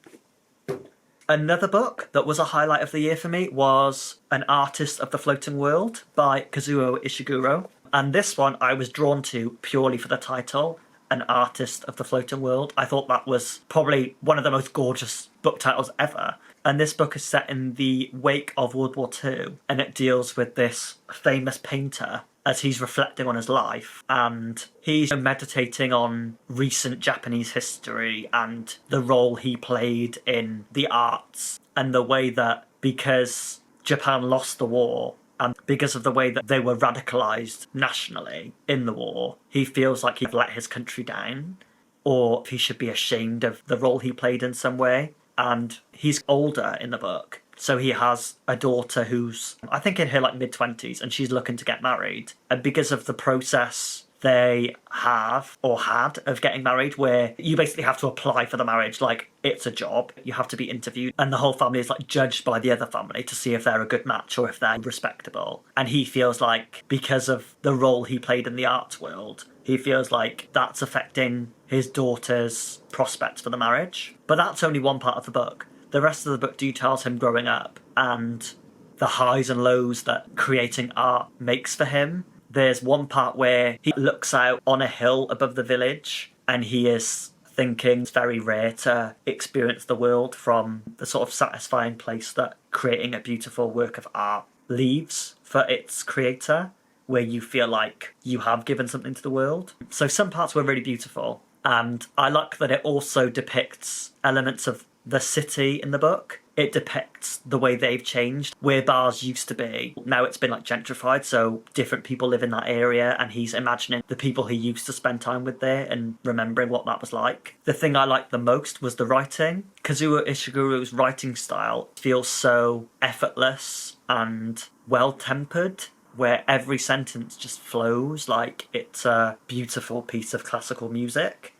Another book that was a highlight of the year for me was An Artist of the Floating World by Kazuo Ishiguro. And this one I was drawn to purely for the title, An Artist of the Floating World. I thought that was probably one of the most gorgeous book titles ever. And this book is set in the wake of World War II, and it deals with this famous painter as he's reflecting on his life, and he's meditating on recent Japanese history and the role he played in the arts, and the way that because Japan lost the war, and because of the way that they were radicalised nationally in the war, he feels like he'd let his country down, or he should be ashamed of the role he played in some way. And he's older in the book, so he has a daughter who's, I think, in her mid-20s, and she's looking to get married. And because of the process they have or had of getting married, where you basically have to apply for the marriage like it's a job, you have to be interviewed, and the whole family is judged by the other family to see if they're a good match or if they're respectable. And he feels like because of the role he played in the arts world, he feels like that's affecting his daughter's prospects for the marriage. But that's only one part of the book. The rest of the book details him growing up and the highs and lows that creating art makes for him. There's one part where he looks out on a hill above the village and he is thinking it's very rare to experience the world from the sort of satisfying place that creating a beautiful work of art leaves for its creator, where you feel like you have given something to the world. So some parts were really beautiful. And I like that it also depicts elements of the city in the book. It depicts the way they've changed, where bars used to be. Now it's been gentrified, so different people live in that area, and he's imagining the people he used to spend time with there and remembering what that was like. The thing I liked the most was the writing. Kazuo Ishiguro's writing style feels so effortless and well-tempered, where every sentence just flows like it's a beautiful piece of classical music.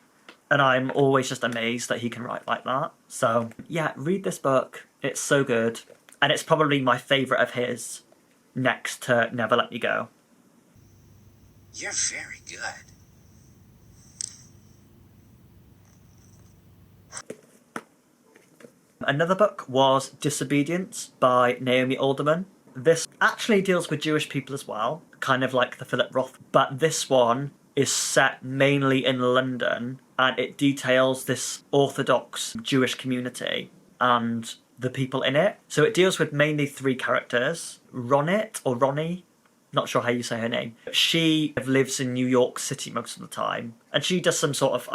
And I'm always just amazed that he can write like that. So, yeah, read this book. It's so good. And it's probably my favourite of his, next to Never Let Me Go. You're very good. Another book was Disobedience by Naomi Alderman. This actually deals with Jewish people as well, kind of like the Philip Roth, but this one is set mainly in London, and it details this Orthodox Jewish community and the people in it. So it deals with mainly three characters. Ronnie, not sure how you say her name. She lives in New York City most of the time, and she does some sort of,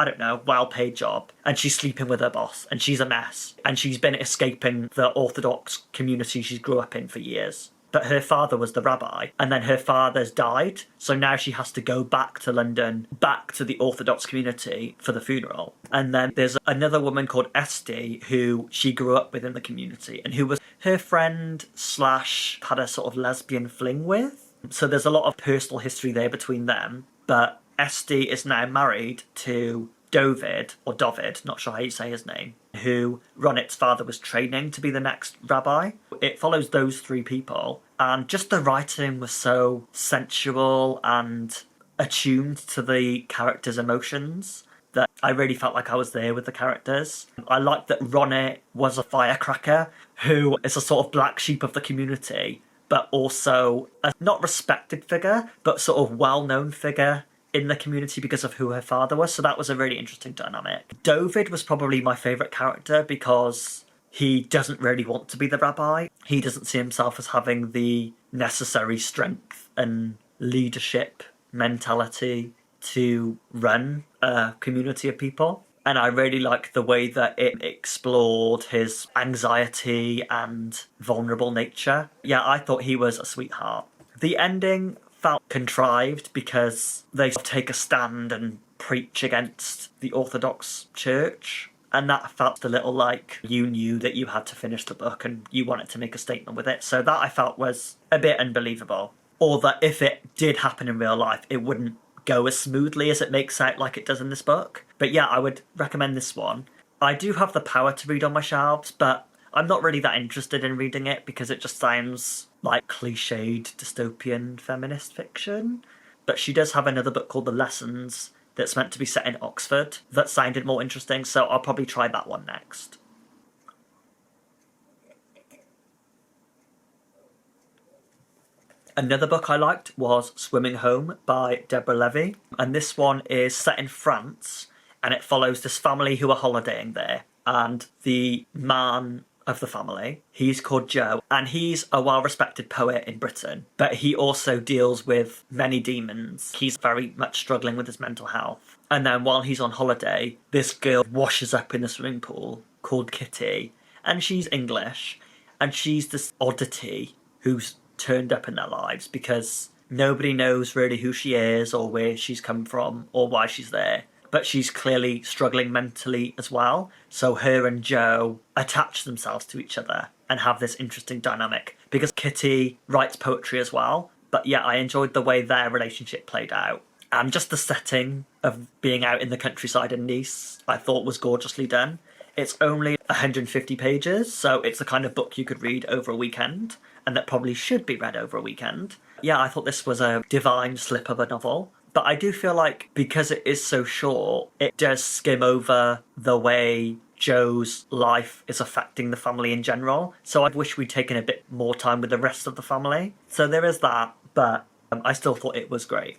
well-paid job, and she's sleeping with her boss, and she's a mess, and she's been escaping the Orthodox community she grew up in for years. But her father was the rabbi, and then her father's died, so now she has to go back to London, back to the Orthodox community for the funeral. And then there's another woman called Esty who she grew up with in the community, and who was her friend / had a sort of lesbian fling with. So there's a lot of personal history there between them. But Esty is now married to Dovid, not sure how you say his name, who Ronit's father was training to be the next rabbi. It follows those three people, and just the writing was so sensual and attuned to the characters' emotions that I really felt like I was there with the characters. I liked that Ronit was a firecracker who is a sort of black sheep of the community, but also a not respected figure, but sort of well-known figure in the community because of who her father was. So that was a really interesting dynamic. Dovid was probably my favourite character because he doesn't really want to be the rabbi. He doesn't see himself as having the necessary strength and leadership mentality to run a community of people. And I really liked the way that it explored his anxiety and vulnerable nature. Yeah, I thought he was a sweetheart. The ending felt contrived because they take a stand and preach against the Orthodox Church. And that felt a little like you knew that you had to finish the book and you wanted to make a statement with it. So that I felt was a bit unbelievable. Or that if it did happen in real life, it wouldn't go as smoothly as it makes out like it does in this book. But yeah, I would recommend this one. I do have The Power to read on my shelves, but I'm not really that interested in reading it because it just sounds like cliched dystopian feminist fiction. But she does have another book called The Lessons that's meant to be set in Oxford that sounded more interesting, so I'll probably try that one next. Another book I liked was Swimming Home by Deborah Levy, and this one is set in France, and it follows this family who are holidaying there, and the man of the family, he's called Joe, and he's a well-respected poet in Britain, but he also deals with many demons. He's very much struggling with his mental health. And then while he's on holiday, this girl washes up in the swimming pool called Kitty, and she's English, and she's this oddity who's turned up in their lives because nobody knows really who she is or where she's come from or why she's there. But she's clearly struggling mentally as well. So her and Joe attach themselves to each other and have this interesting dynamic because Kitty writes poetry as well. But yeah, I enjoyed the way their relationship played out. And just the setting of being out in the countryside in Nice, I thought was gorgeously done. It's only 150 pages, so it's the kind of book you could read over a weekend, and that probably should be read over a weekend. Yeah, I thought this was a divine slip of a novel. But I do feel like because it is so short, it does skim over the way Joe's life is affecting the family in general. So I wish we'd taken a bit more time with the rest of the family. So there is that, but I still thought it was great.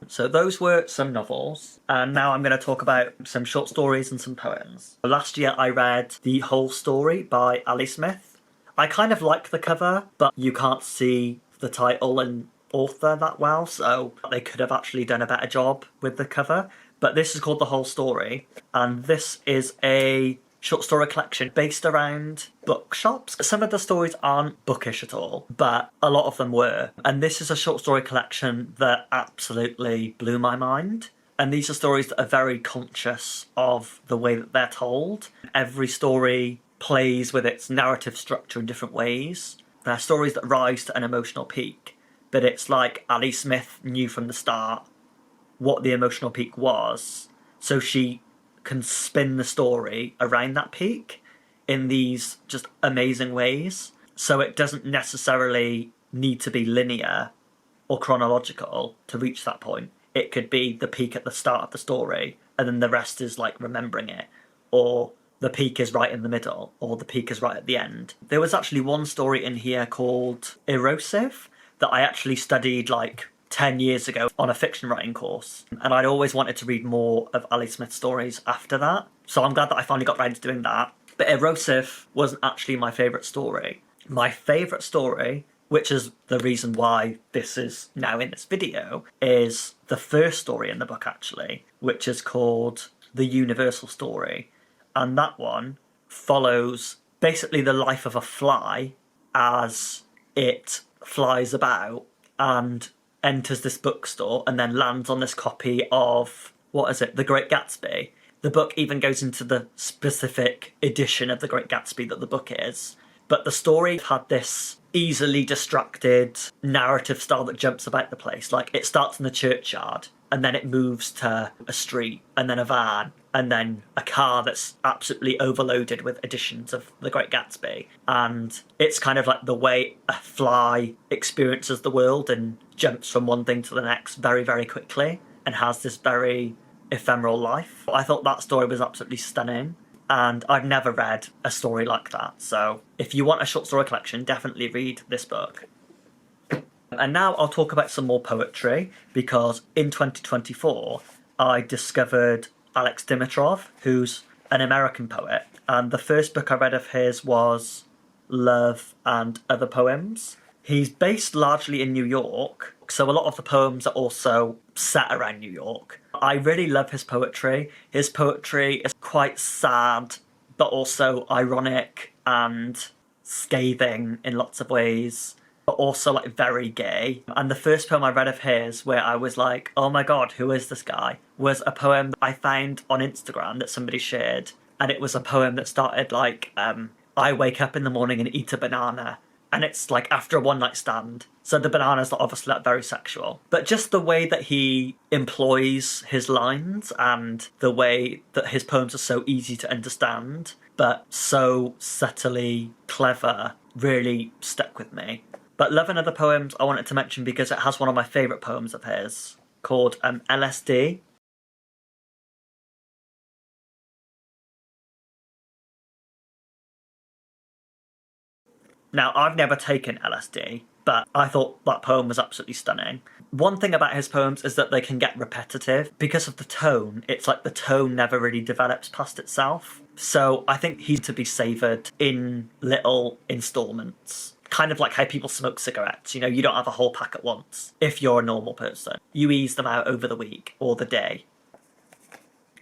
So those were some novels, and now I'm going to talk about some short stories and some poems. Last year I read The Whole Story by Ali Smith. I kind of like the cover, but you can't see the title and author that well, so they could have actually done a better job with the cover. But this is called The Whole Story, and this is a short story collection based around bookshops. Some of the stories aren't bookish at all, but a lot of them were. And this is a short story collection that absolutely blew my mind. And these are stories that are very conscious of the way that they're told. Every story plays with its narrative structure in different ways. They're stories that rise to an emotional peak, but it's like Ali Smith knew from the start what the emotional peak was, so she can spin the story around that peak in these just amazing ways. So it doesn't necessarily need to be linear or chronological to reach that point. It could be the peak at the start of the story, and then the rest is like remembering it, or the peak is right in the middle, or the peak is right at the end. There was actually one story in here called Erosive that I actually studied like 10 years ago on a fiction writing course, and I'd always wanted to read more of Ali Smith's stories after that, so I'm glad that I finally got around to doing that. But Erosive wasn't actually my favourite story. My favourite story, which is the reason why this is now in this video, is the first story in the book actually, which is called The Universal Story, and that one follows basically the life of a fly as it flies about and enters this bookstore and then lands on this copy of, The Great Gatsby. The book even goes into the specific edition of The Great Gatsby that the book is. But the story had this easily distracted narrative style that jumps about the place. Like, it starts in the churchyard, and then it moves to a street, and then a van, and then a car that's absolutely overloaded with editions of The Great Gatsby. And it's kind of like the way a fly experiences the world and jumps from one thing to the next very, very quickly, and has this very ephemeral life. I thought that story was absolutely stunning, and I've never read a story like that. So if you want a short story collection, definitely read this book. And now I'll talk about some more poetry, because in 2024 I discovered Alex Dimitrov, who's an American poet, and the first book I read of his was Love and Other Poems. He's based largely in New York, so a lot of the poems are also set around New York. I really love his poetry. His poetry is quite sad, but also ironic and scathing in lots of ways, but also like very gay. And the first poem I read of his, where I was like, oh my god, who is this guy, was a poem I found on Instagram that somebody shared. And it was a poem that started like, I wake up in the morning and eat a banana. And it's like after a one night stand, So the bananas are obviously like very sexual. But just the way that he employs his lines and the way that his poems are so easy to understand, but so subtly clever, really stuck with me. But Love and Other Poems I wanted to mention because it has one of my favourite poems of his called LSD. Now, I've never taken LSD, but I thought that poem was absolutely stunning. One thing about his poems is that they can get repetitive. Because of the tone, it's like the tone never really develops past itself. So I think he's to be savoured in little instalments. Kind of like how people smoke cigarettes. You know, you don't have a whole pack at once if you're a normal person. You ease them out over the week or the day.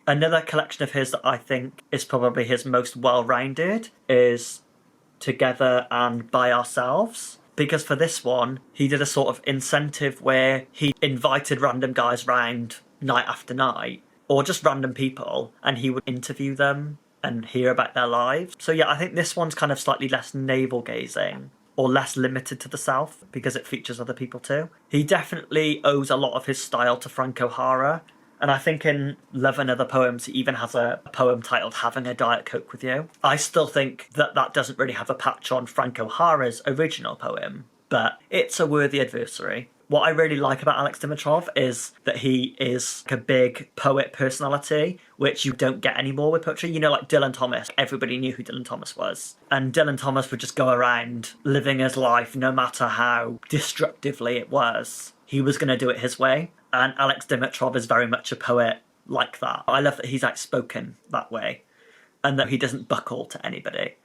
Another collection of his that I think is probably his most well-rounded is Together and By Ourselves, because for this one he did a sort of incentive where he invited random guys round night after night, or just random people, and he would interview them and hear about their lives. So yeah, I think this one's kind of slightly less navel gazing or less limited to the South because it features other people too. He definitely owes a lot of his style to Frank O'Hara. And I think in Love and Other Poems, he even has a poem titled Having a Diet Coke with You. I still think that that doesn't really have a patch on Frank O'Hara's original poem, but it's a worthy adversary. What I really like about Alex Dimitrov is that he is a big poet personality, which you don't get anymore with poetry. You know, like Dylan Thomas, everybody knew who Dylan Thomas was. And Dylan Thomas would just go around living his life no matter how destructively it was. He was going to do it his way. And Alex Dimitrov is very much a poet like that. I love that he's outspoken that way and that he doesn't buckle to anybody.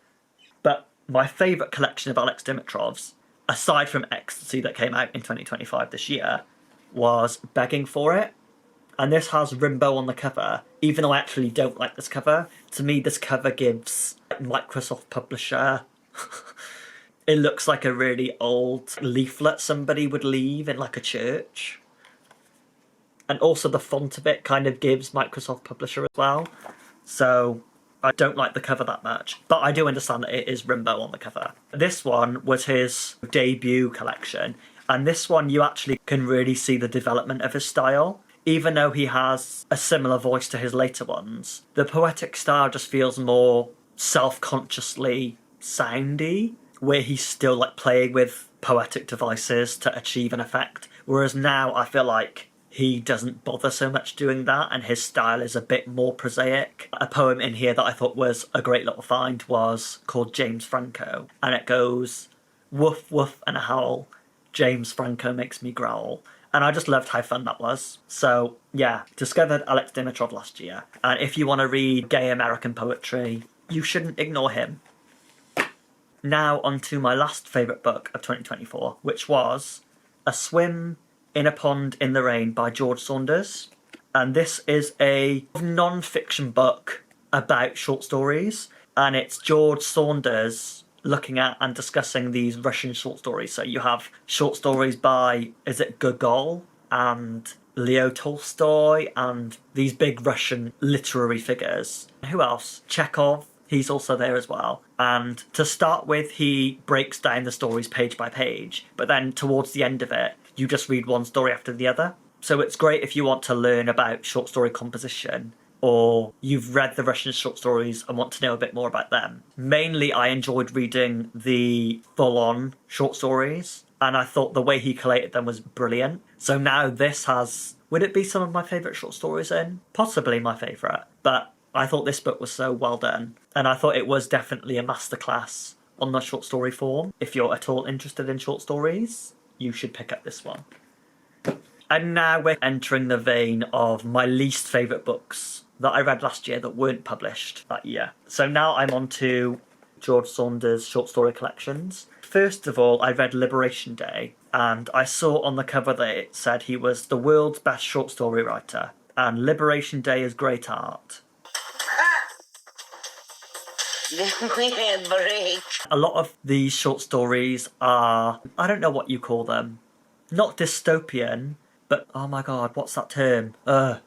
But my favourite collection of Alex Dimitrov's, aside from Ecstasy that came out in 2025 this year, was Begging for It. And this has Rimbaud on the cover, even though I actually don't like this cover. To me, this cover gives Microsoft Publisher. It looks like a really old leaflet somebody would leave in like a church. And also the font of it kind of gives Microsoft Publisher as well. So I don't like the cover that much. But I do understand that it is Rimbaud on the cover. This one was his debut collection. And this one you actually can really see the development of his style. Even though he has a similar voice to his later ones, the poetic style just feels more self-consciously soundy, where he's still like playing with poetic devices to achieve an effect. Whereas now I feel like he doesn't bother so much doing that and his style is a bit more prosaic. A poem in here that I thought was a great little find was called James Franco, and it goes, woof woof and a howl, James Franco makes me growl. And I just loved how fun that was. So yeah, discovered Alex Dimitrov last year, and if you want to read gay American poetry, you shouldn't ignore him. Now on to my last favourite book of 2024, which was A Swim in a Pond in the Rain by George Saunders. And this is a non-fiction book about short stories. And it's George Saunders looking at and discussing these Russian short stories. So you have short stories by, is it Gogol and Leo Tolstoy and these big Russian literary figures. Who else? Chekhov. He's also there as well. And to start with, he breaks down the stories page by page. But then towards the end of it, you just read one story after the other. So it's great if you want to learn about short story composition, or you've read the Russian short stories and want to know a bit more about them. Mainly, I enjoyed reading the full-on short stories, and I thought the way he collated them was brilliant. So now this has... Would it be some of my favourite short stories in? Possibly my favourite. But I thought this book was so well done. And I thought it was definitely a masterclass on the short story form. If you're at all interested in short stories, you should pick up this one. And now we're entering the vein of my least favourite books that I read last year that weren't published that year. So now I'm on to George Saunders' short story collections. First of all, I read Liberation Day, and I saw on the cover that it said he was the world's best short story writer, and Liberation Day is great art. A lot of these short stories are, I don't know what you call them, not dystopian, but oh my god, what's that term? I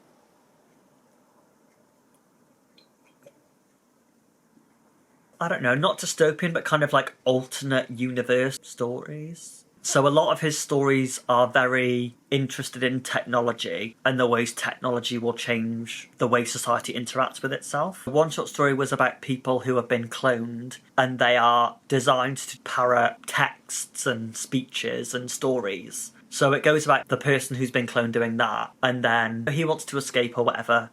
don't know, not dystopian, but kind of like alternate universe stories. So a lot of his stories are very interested in technology and the ways technology will change the way society interacts with itself. One short story was about people who have been cloned and they are designed to parrot texts and speeches and stories. So it goes about the person who's been cloned doing that, and then he wants to escape or whatever.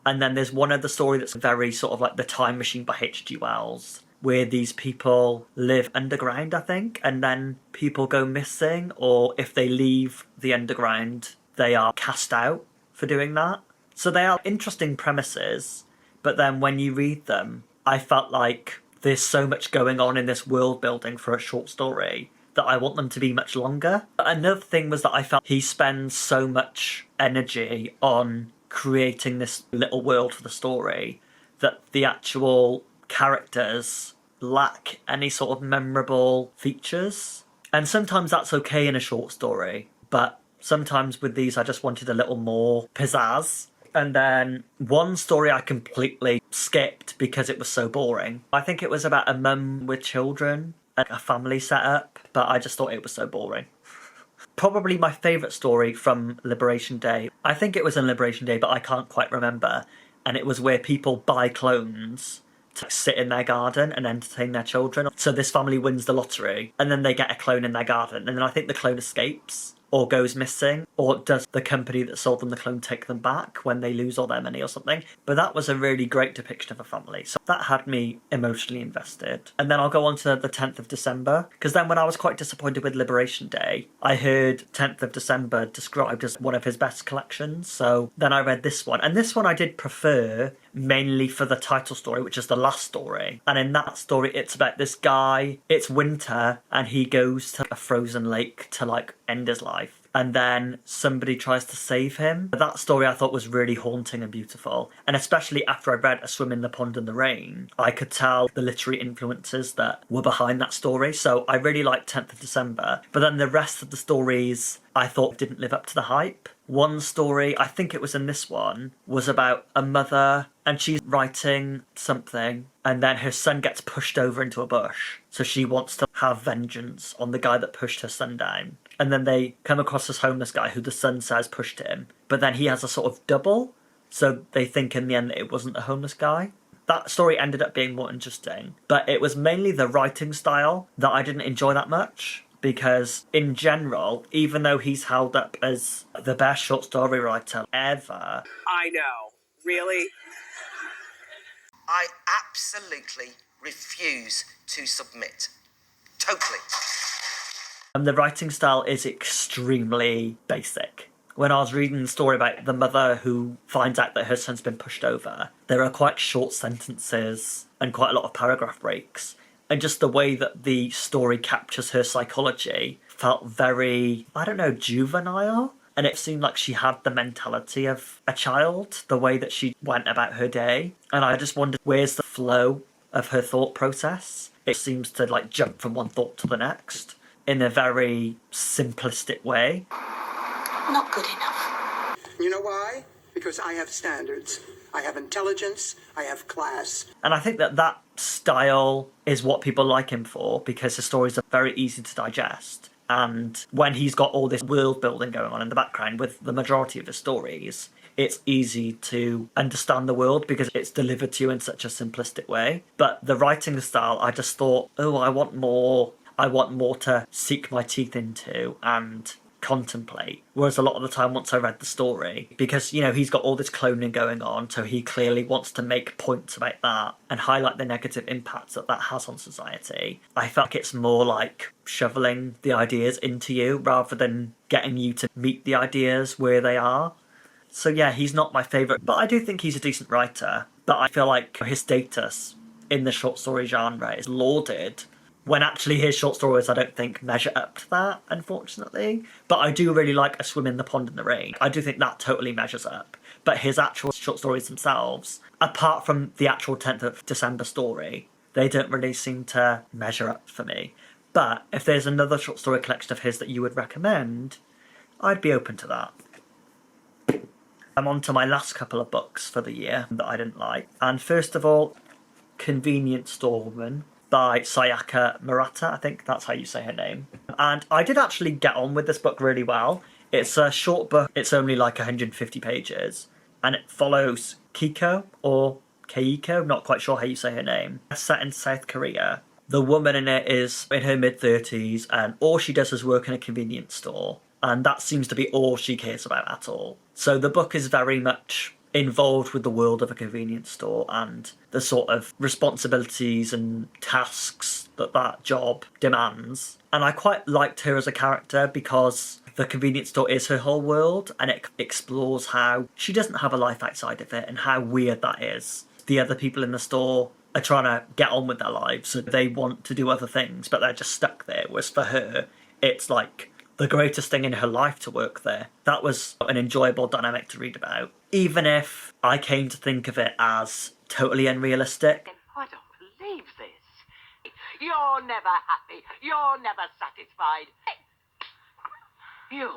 And then there's one other story that's very sort of like The Time Machine by H.G. Wells, where these people live underground, I think, and then people go missing, or if they leave the underground, they are cast out for doing that. So they are interesting premises, but then when you read them, I felt like there's so much going on in this world building for a short story that I want them to be much longer. Another thing was that I felt he spends so much energy on creating this little world for the story that the actual characters lack any sort of memorable features. And sometimes that's okay in a short story, but sometimes with these I just wanted a little more pizzazz. And then one story I completely skipped because it was so boring. I think it was about a mum with children and a family setup, but I just thought it was so boring. Probably my favourite story from Liberation Day. I think it was in Liberation Day, but I can't quite remember. And it was where people buy clones to sit in their garden and entertain their children. So this family wins the lottery and then they get a clone in their garden. And then I think the clone escapes or goes missing, or does the company that sold them the clone take them back when they lose all their money or something. But that was a really great depiction of a family. So that had me emotionally invested. And then I'll go on to the 10th of December, because then when I was quite disappointed with Liberation Day, I heard 10th of December described as one of his best collections. So then I read this one. And this one I did prefer, mainly for the title story, which is the last story. And in that story, it's about this guy, it's winter, and he goes to a frozen lake to like end his life. And then somebody tries to save him. That story I thought was really haunting and beautiful. And especially after I read A Swim in the Pond in the Rain, I could tell the literary influences that were behind that story. So I really liked 10th of December. But then the rest of the stories I thought didn't live up to the hype. One story, I think it was in this one, was about a mother and she's writing something and then her son gets pushed over into a bush. So she wants to have vengeance on the guy that pushed her son down. And then they come across this homeless guy who the son says pushed him. But then he has a sort of double. So they think in the end that it wasn't a homeless guy. That story ended up being more interesting. But it was mainly the writing style that I didn't enjoy that much. Because in general, even though he's held up as the best short story writer ever... I know. Really? I absolutely refuse to submit. Totally. The writing style is extremely basic. When I was reading the story about the mother who finds out that her son's been pushed over, there are quite short sentences and quite a lot of paragraph breaks. And just the way that the story captures her psychology felt very, I don't know, juvenile. And it seemed like she had the mentality of a child, the way that she went about her day. And I just wondered, where's the flow of her thought process? It seems to like jump from one thought to the next in a very simplistic way. Not good enough. You know why? Because I have standards. I have intelligence. I have class. And I think that that style is what people like him for, because his stories are very easy to digest. And when he's got all this world building going on in the background with the majority of his stories, it's easy to understand the world because it's delivered to you in such a simplistic way. But the writing style, I just thought, oh, I want more to sink my teeth into and contemplate. Whereas a lot of the time once I read the story, because, you know, he's got all this cloning going on, so he clearly wants to make points about that and highlight the negative impacts that that has on society. I felt like it's more like shoveling the ideas into you rather than getting you to meet the ideas where they are. So yeah, he's not my favourite, but I do think he's a decent writer. But I feel like his status in the short story genre is lauded, when actually his short stories I don't think measure up to that, unfortunately. But I do really like A Swim in the Pond in the Rain. I do think that totally measures up. But his actual short stories themselves, apart from the actual 10th of December story, they don't really seem to measure up for me. But if there's another short story collection of his that you would recommend, I'd be open to that. I'm on to my last couple of books for the year that I didn't like. And first of all, Convenience Store Woman by Sayaka Murata. I think that's how you say her name. And I did actually get on with this book really well. It's a short book. It's only like 150 pages. And it follows Kiko, or Keiko, not quite sure how you say her name. It's set in South Korea. The woman in it is in her mid-30s, and all she does is work in a convenience store. And that seems to be all she cares about at all. So the book is very much involved with the world of a convenience store and the sort of responsibilities and tasks that that job demands. And I quite liked her as a character because the convenience store is her whole world, and it explores how she doesn't have a life outside of it and how weird that is. The other people in the store are trying to get on with their lives, so they want to do other things, but they're just stuck there. Whereas for her, it's like the greatest thing in her life to work there. That was an enjoyable dynamic to read about, even if I came to think of it as totally unrealistic. I don't believe this. You're never happy. You're never satisfied. You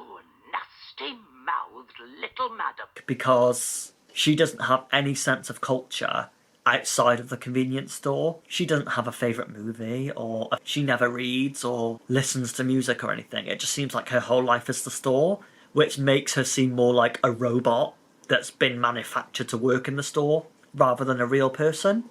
nasty-mouthed little madam. Because she doesn't have any sense of culture outside of the convenience store. She doesn't have a favourite movie, or she never reads or listens to music or anything. It just seems like her whole life is the store, which makes her seem more like a robot that's been manufactured to work in the store rather than a real person.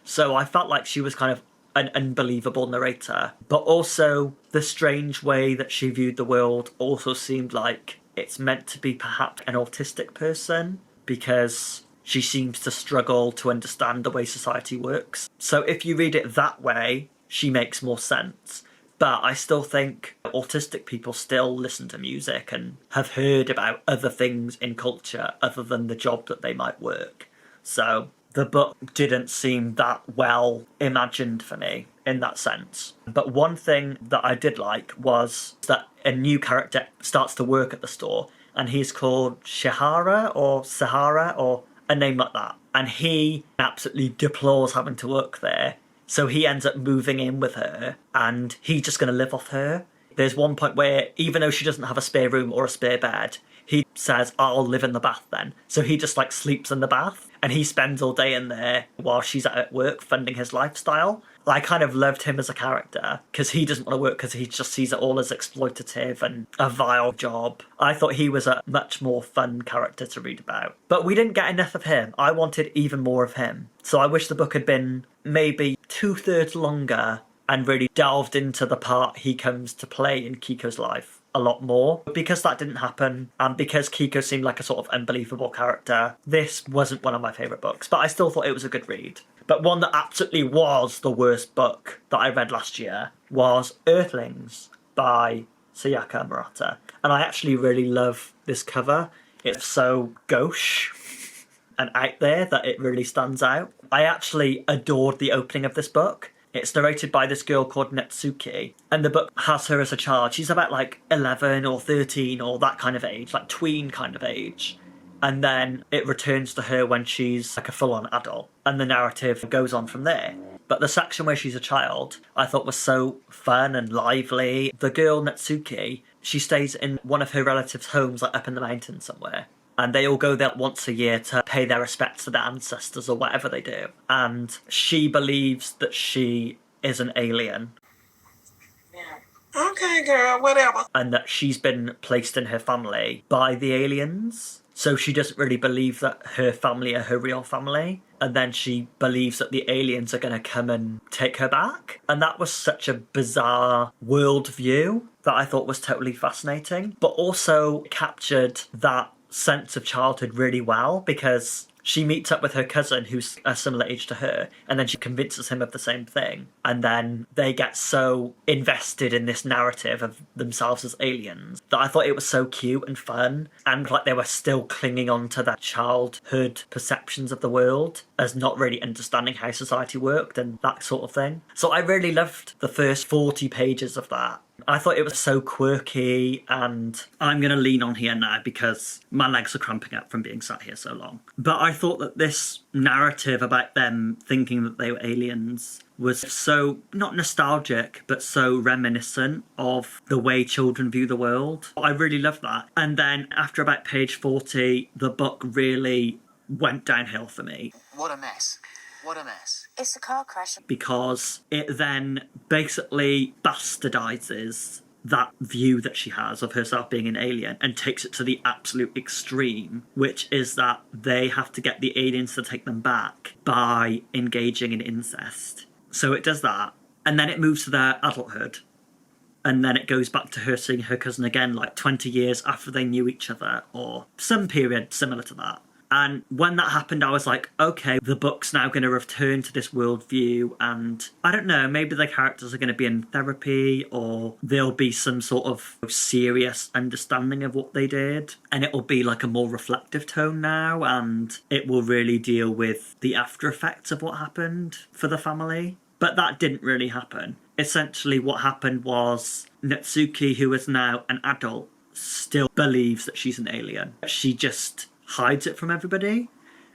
So I felt like she was kind of an unbelievable narrator, but also the strange way that she viewed the world also seemed like it's meant to be perhaps an autistic person, because she seems to struggle to understand the way society works. So if you read it that way, she makes more sense. But I still think autistic people still listen to music and have heard about other things in culture other than the job that they might work. So the book didn't seem that well imagined for me in that sense. But one thing that I did like was that a new character starts to work at the store, and he's called Shihara or Sahara or a name like that. And he absolutely deplores having to work there. So he ends up moving in with her, and he's just going to live off her. There's one point where, even though she doesn't have a spare room or a spare bed, he says, I'll live in the bath then. So he just like sleeps in the bath, and he spends all day in there while she's at work funding his lifestyle. I kind of loved him as a character because he doesn't want to work because he just sees it all as exploitative and a vile job. I thought he was a much more fun character to read about. But we didn't get enough of him. I wanted even more of him. So I wish the book had been maybe 2/3 longer and really delved into the part he comes to play in Kiko's life a lot more. Because that didn't happen, and because Kiko seemed like a sort of unbelievable character, this wasn't one of my favourite books, but I still thought it was a good read. But one that absolutely was the worst book that I read last year was Earthlings by Sayaka Murata. And I actually really love this cover. It's so gauche and out there that it really stands out. I actually adored the opening of this book. It's narrated by this girl called Natsuki, and the book has her as a child. She's about like 11 or 13 or that kind of age, like tween kind of age. And then it returns to her when she's like a full-on adult, and the narrative goes on from there. But the section where she's a child, I thought was so fun and lively. The girl Natsuki, she stays in one of her relatives' homes, like up in the mountains somewhere. And they all go there once a year to pay their respects to their ancestors or whatever they do. And she believes that she is an alien. Okay, girl, whatever. And that she's been placed in her family by the aliens. So she doesn't really believe that her family are her real family. And then she believes that the aliens are going to come and take her back. And that was such a bizarre worldview that I thought was totally fascinating. But also captured that sense of childhood really well, because she meets up with her cousin who's a similar age to her, and then she convinces him of the same thing, and then they get so invested in this narrative of themselves as aliens that I thought it was so cute and fun, and like they were still clinging on to their childhood perceptions of the world as not really understanding how society worked and that sort of thing. So I really loved the first 40 pages of that. I thought it was so quirky, and I'm going to lean on here now because my legs are cramping up from being sat here so long. But I thought that this narrative about them thinking that they were aliens was so, not nostalgic, but so reminiscent of the way children view the world. I really loved that. And then after about page 40, the book really went downhill for me. What a mess. What a mess. It's a car crash. because it then basically bastardizes that view that she has of herself being an alien and takes it to the absolute extreme, which is that they have to get the aliens to take them back by engaging in incest. So it does that, and then it moves to their adulthood, and then it goes back to her seeing her cousin again like 20 years after they knew each other, or some period similar to that. And when that happened, I was like, okay, the book's now going to return to this worldview, and I don't know, maybe the characters are going to be in therapy, or there'll be some sort of serious understanding of what they did, and it'll be like a more reflective tone now, and it will really deal with the after effects of what happened for the family. But that didn't really happen. Essentially, what happened was Natsuki, who is now an adult, still believes that she's an alien. She just hides it from everybody,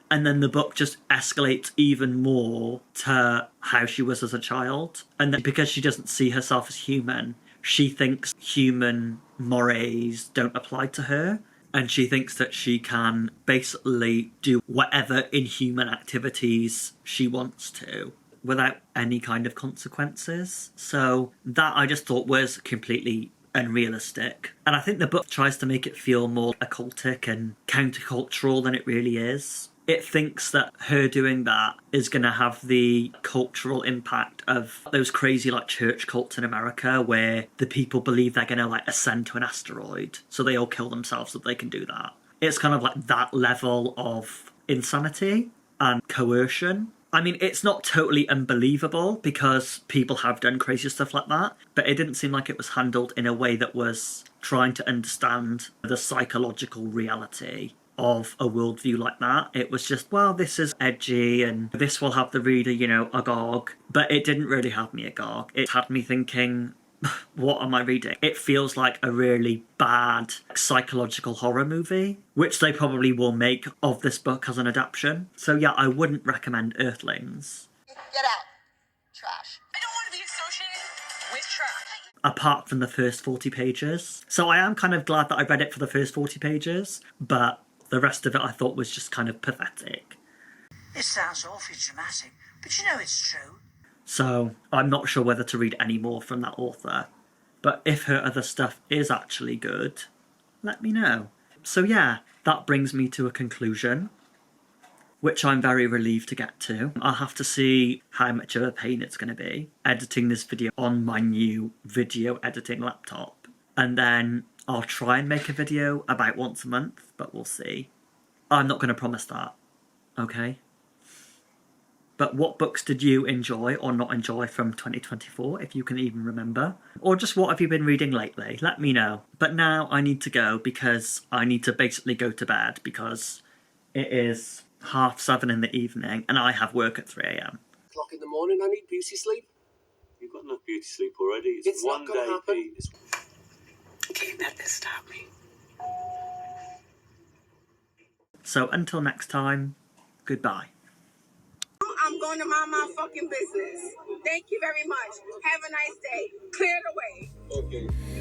and then the book just escalates even more to how she was as a child. And then because she doesn't see herself as human, she thinks human mores don't apply to her, and she thinks that she can basically do whatever inhuman activities she wants to without any kind of consequences. So that I just thought was completely unrealistic. And I think the book tries to make it feel more occultic and countercultural than it really is. It thinks that her doing that is going to have the cultural impact of those crazy like church cults in America where the people believe they're going to like ascend to an asteroid, so they all kill themselves so they can do that. It's kind of like that level of insanity and coercion. I mean, it's not totally unbelievable because people have done crazy stuff like that, but it didn't seem like it was handled in a way that was trying to understand the psychological reality of a worldview like that. It was just, well, this is edgy and this will have the reader, you know, agog. But it didn't really have me agog. It had me thinking, what am I reading? It feels like a really bad psychological horror movie, which they probably will make of this book as an adaptation. So yeah, I wouldn't recommend Earthlings. Get out. Trash. I don't want to be associated with trash. Apart from the first 40 pages. So I am kind of glad that I read it for the first 40 pages, but the rest of it I thought was just kind of pathetic. It sounds awfully dramatic, but you know it's true. So I'm not sure whether to read any more from that author. But if her other stuff is actually good, let me know. So yeah, that brings me to a conclusion, which I'm very relieved to get to. I'll have to see how much of a pain it's going to be editing this video on my new video editing laptop. And then I'll try and make a video about once a month, but we'll see. I'm not going to promise that, okay? But what books did you enjoy or not enjoy from 2024, if you can even remember? Or just what have you been reading lately? Let me know. But now I need to go because I need to basically go to bed because it is 7:30 in the evening and I have work at 3 a.m. O'clock in the morning, I need beauty sleep. You've got enough beauty sleep already. It's one not going to happen. Pete. You can't let this stop me. So until next time, goodbye. I'm going to mind my fucking business. Thank you very much. Have a nice day. Clear the way. Okay.